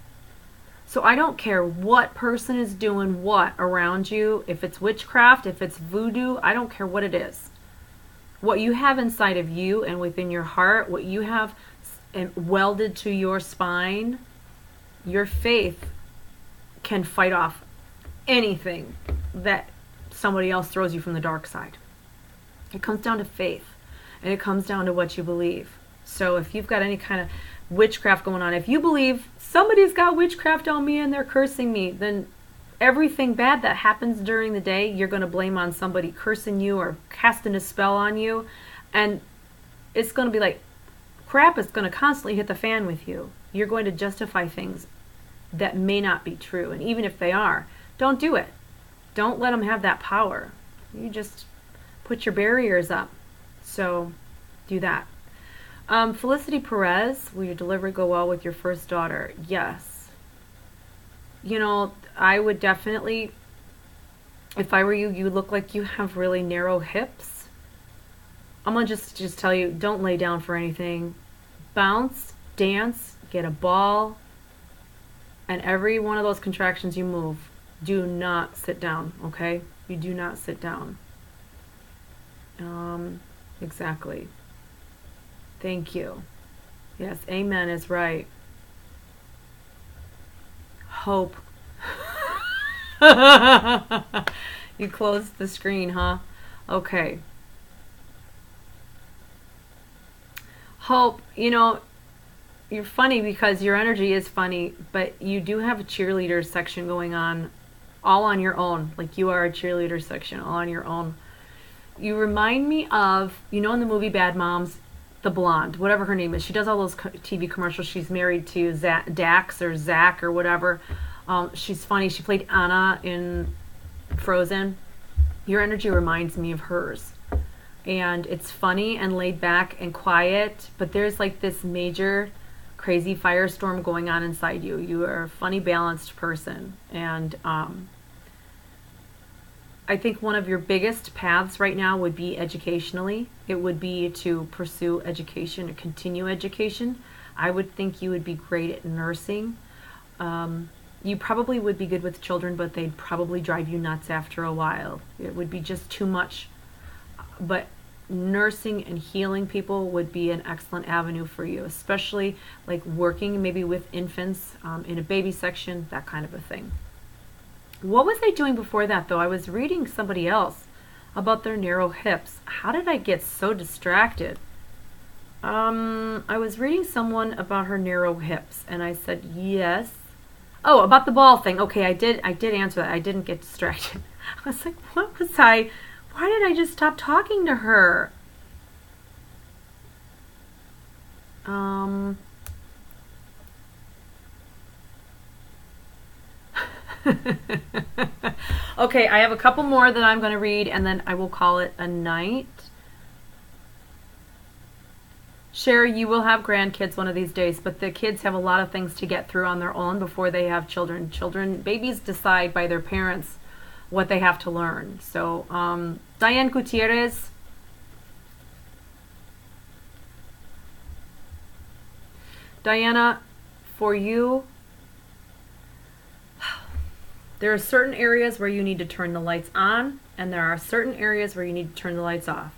So I don't care what person is doing what around you, if it's witchcraft, if it's voodoo, I don't care what it is. What you have inside of you and within your heart, what you have welded to your spine, your faith can fight off anything that somebody else throws you from the dark side. It comes down to faith, and it comes down to what you believe. So if you've got any kind of witchcraft going on, if you believe somebody's got witchcraft on me and they're cursing me, then everything bad that happens during the day, you're going to blame on somebody cursing you or casting a spell on you. And it's going to be like crap is going to constantly hit the fan with you. You're going to justify things that may not be true. And even if they are, don't do it. Don't let them have that power. You just put your barriers up. So do that. Felicity Perez, will your delivery go well with your first daughter? Yes. You know, I would definitely, if I were you, you look like you have really narrow hips. I'm going to just tell you, don't lay down for anything. Bounce, dance, get a ball, and every one of those contractions you move, do not sit down, okay? You do not sit down. Exactly. Thank you. Yes, amen is right. Hope. You closed the screen, huh? Okay. Hope, you know, you're funny because your energy is funny, but you do have a cheerleader section going on all on your own. Like you are a cheerleader section all on your own. You remind me of, you know, in the movie Bad Moms, the blonde, whatever her name is. She does all those TV commercials. She's married to Dax or Zach or whatever. She's funny. She played Anna in Frozen. Your energy reminds me of hers. And it's funny and laid back and quiet, but there's like this major crazy firestorm going on inside you. You are a funny, balanced person. And I think one of your biggest paths right now would be educationally. It would be to pursue education, to continue education. I would think you would be great at nursing. You probably would be good with children, but they'd probably drive you nuts after a while. It would be just too much. But nursing and healing people would be an excellent avenue for you, especially like working maybe with infants in a baby section, that kind of a thing. What was I doing before that, though? I was reading somebody else about their narrow hips. How did I get so distracted? I was reading someone about her narrow hips, and I said yes. Oh, about the ball thing. Okay, I did answer that. I didn't get distracted. I was like, what was I? Why did I just stop talking to her? Okay, I have a couple more that I'm going to read, and then I will call it a night. Sherry, you will have grandkids one of these days, but the kids have a lot of things to get through on their own before they have children. Babies decide by their parents what they have to learn. So, Diane Gutierrez. Diana, for you, there are certain areas where you need to turn the lights on, and there are certain areas where you need to turn the lights off.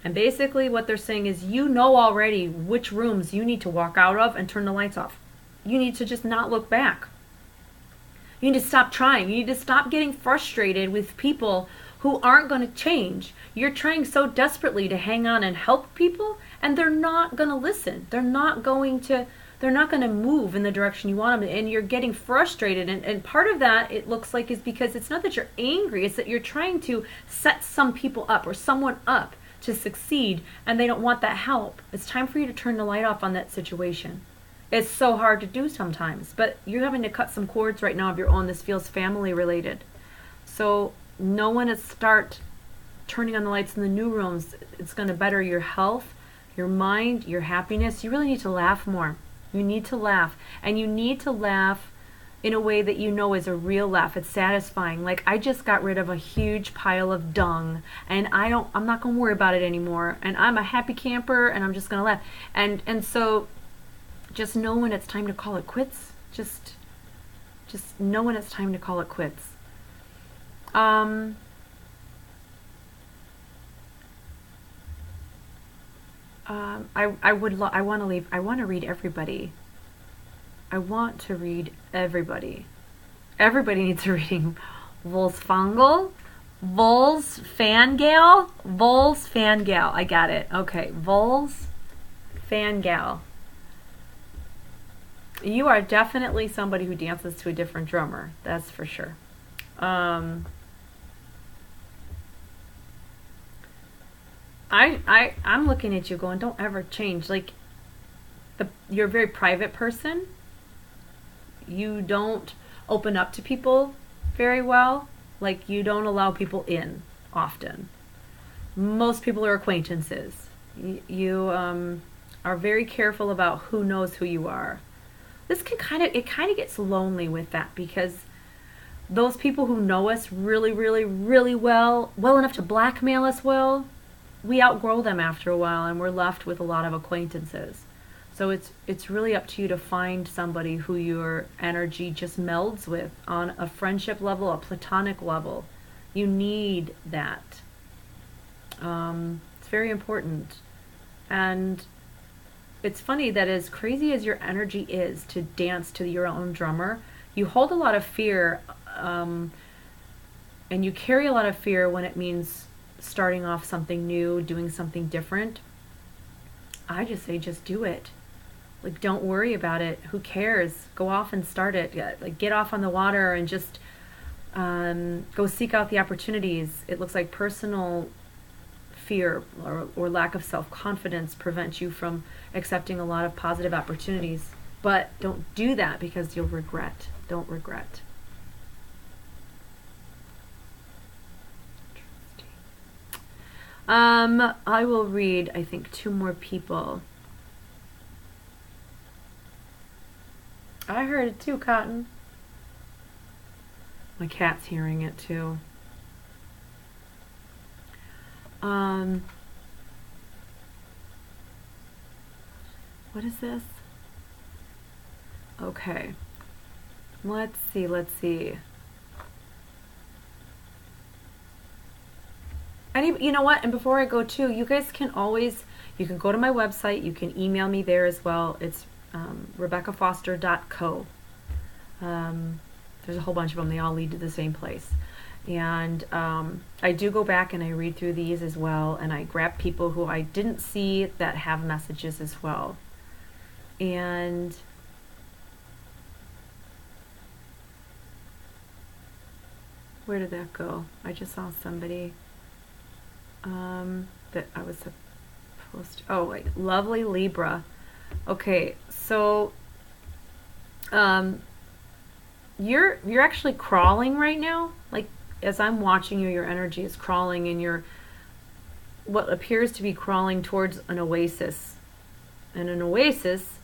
And basically what they're saying is you know already which rooms you need to walk out of and turn the lights off. You need to just not look back. You need to stop trying. You need to stop getting frustrated with people who aren't going to change. You're trying so desperately to hang on and help people, and they're not going to listen. They're not going to move in the direction you want them to, and you're getting frustrated. And part of that, it looks like, is because it's not that you're angry, it's that you're trying to set some people up or someone up to succeed, and they don't want that help. It's time for you to turn the light off on that situation. It's so hard to do sometimes, but you're having to cut some cords right now of your own. This feels family related. So know when to start turning on the lights in the new rooms. It's going to better your health, your mind, your happiness. You really need to laugh more. You need to laugh, and you need to laugh in a way that you know is a real laugh. It's satisfying. Like, I just got rid of a huge pile of dung, and I'm not going to worry about it anymore, and I'm a happy camper, and I'm just going to laugh. And so just know when it's time to call it quits. Just know when it's time to call it quits. I want to read everybody. I want to read everybody. Everybody needs a reading. Volsfangel, Vols Fangale, I got it. Okay, Vols Fangale. You are definitely somebody who dances to a different drummer. That's for sure. I'm looking at you going, don't ever change. Like, you're a very private person. You don't open up to people very well. Like, you don't allow people in often. Most people are acquaintances. You are very careful about who knows who you are. This can kind of gets lonely with that, because those people who know us really, really, really well enough to blackmail us well, we outgrow them after a while, and we're left with a lot of acquaintances. So it's really up to you to find somebody who your energy just melds with on a friendship level, a platonic level. You need that. It's very important. And it's funny that as crazy as your energy is to dance to your own drummer, you hold a lot of fear, and you carry a lot of fear when it means starting off something new, doing something different. I just say, just do it. Like, don't worry about it. Who cares? Go off and start it. Like, get off on the water and just go seek out the opportunities. It looks like personal fear or lack of self-confidence prevents you from accepting a lot of positive opportunities. But don't do that, because you'll regret. Don't regret. I will read, I think, 2 more people. I heard it too, Cotton. My cat's hearing it too. What is this? Okay. Let's see. You know what? And before I go too, you guys can always, you can go to my website. You can email me there as well. It's RebeccaFoster.co. There's a whole bunch of them. They all lead to the same place. And I do go back and I read through these as well. And I grab people who I didn't see that have messages as well. And where did that go? I just saw somebody that I was supposed to, oh wait, lovely Libra. Okay, so you're actually crawling right now. Like, as I'm watching you, your energy is crawling, and you're what appears to be crawling towards an oasis. and an oasis,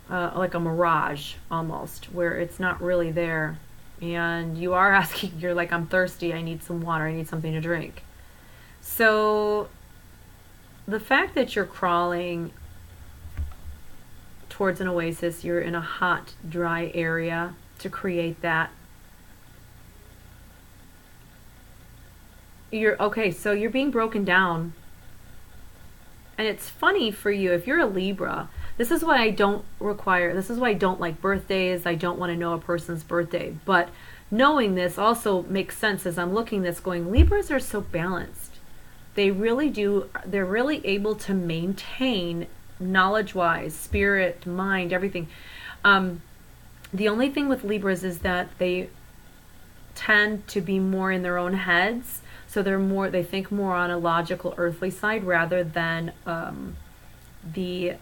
like a mirage almost, where it's not really there. And you are asking, you're like, I'm thirsty, I need some water, I need something to drink. So the fact that you're crawling towards an oasis, you're in a hot, dry area to create that. So you're being broken down. And it's funny for you, if you're a Libra, this is why I don't like birthdays. I don't want to know a person's birthday. But knowing this also makes sense as I'm looking this going, Libras are so balanced. They really do. They're really able to maintain knowledge-wise, spirit, mind, everything. The only thing with Libras is that they tend to be more in their own heads. So they think more on a logical earthly side rather than the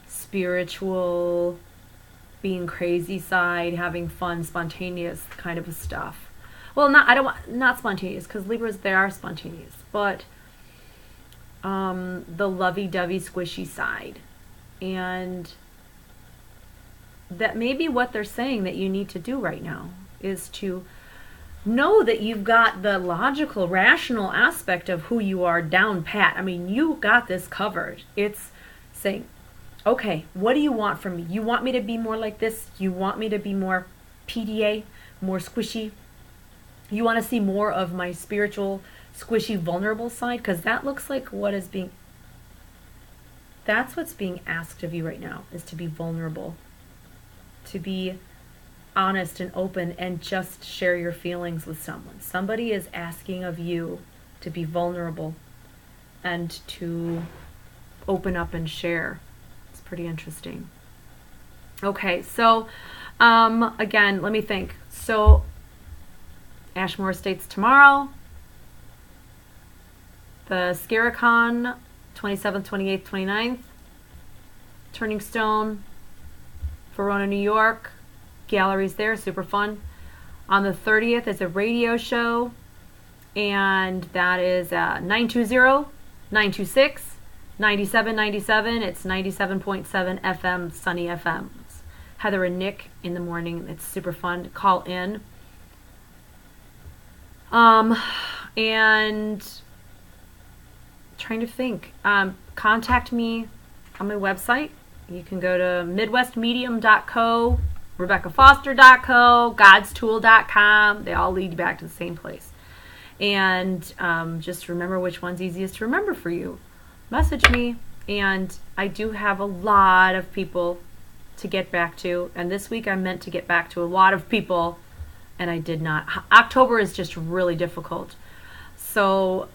spiritual, being crazy side, having fun, spontaneous kind of stuff. Well, not spontaneous, because Libras, they are spontaneous, but the lovey-dovey, squishy side. And that may be what they're saying that you need to do right now, is to know that you've got the logical, rational aspect of who you are down pat. I mean, you got this covered. It's saying, okay, what do you want from me? You want me to be more like this? You want me to be more PDA, more squishy? You want to see more of my spiritual, squishy, vulnerable side? Because that looks like that's what's being asked of you right now, is to be vulnerable, to be honest and open and just share your feelings with someone. Somebody is asking of you to be vulnerable and to open up and share. It's pretty interesting. Okay, so again, let me think. So Ashmore Estates tomorrow, the Scaricon 27th, 28th, 29th, Turning Stone, Verona, New York. Galleries there, super fun. On the 30th is a radio show, and that is 920-926-9797. It's 97.7 FM, Sunny FM. It's Heather and Nick in the morning. It's super fun. Call in. And trying to think. Contact me on my website. You can go to midwestmedium.co, RebeccaFoster.co, God'sTool.com. They all lead you back to the same place. And just remember which one's easiest to remember for you. Message me. And I do have a lot of people to get back to. And this week I meant to get back to a lot of people, and I did not. October is just really difficult. So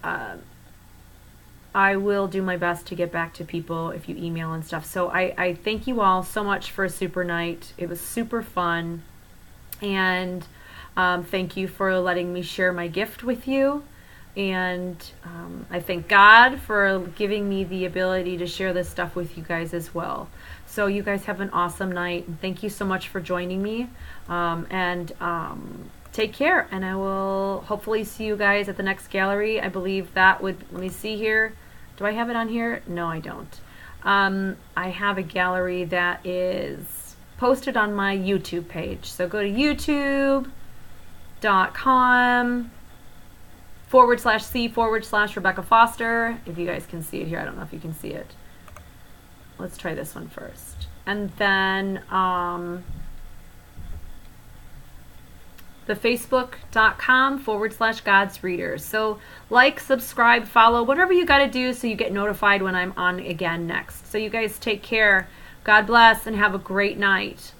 I will do my best to get back to people if you email and stuff. So I thank you all so much for a super night. It was super fun. And thank you for letting me share my gift with you. And I thank God for giving me the ability to share this stuff with you guys as well. So you guys have an awesome night. And thank you so much for joining me. Take care. And I will hopefully see you guys at the next gallery. I believe that would, let me see here. Do I have it on here? No, I don't. I have a gallery that is posted on my YouTube page. So go to youtube.com/C/Rebecca Foster. If you guys can see it here, I don't know if you can see it. Let's try this one first. And then the facebook.com/God's Readers. So like, subscribe, follow, whatever you got to do so you get notified when I'm on again next. So you guys take care. God bless and have a great night.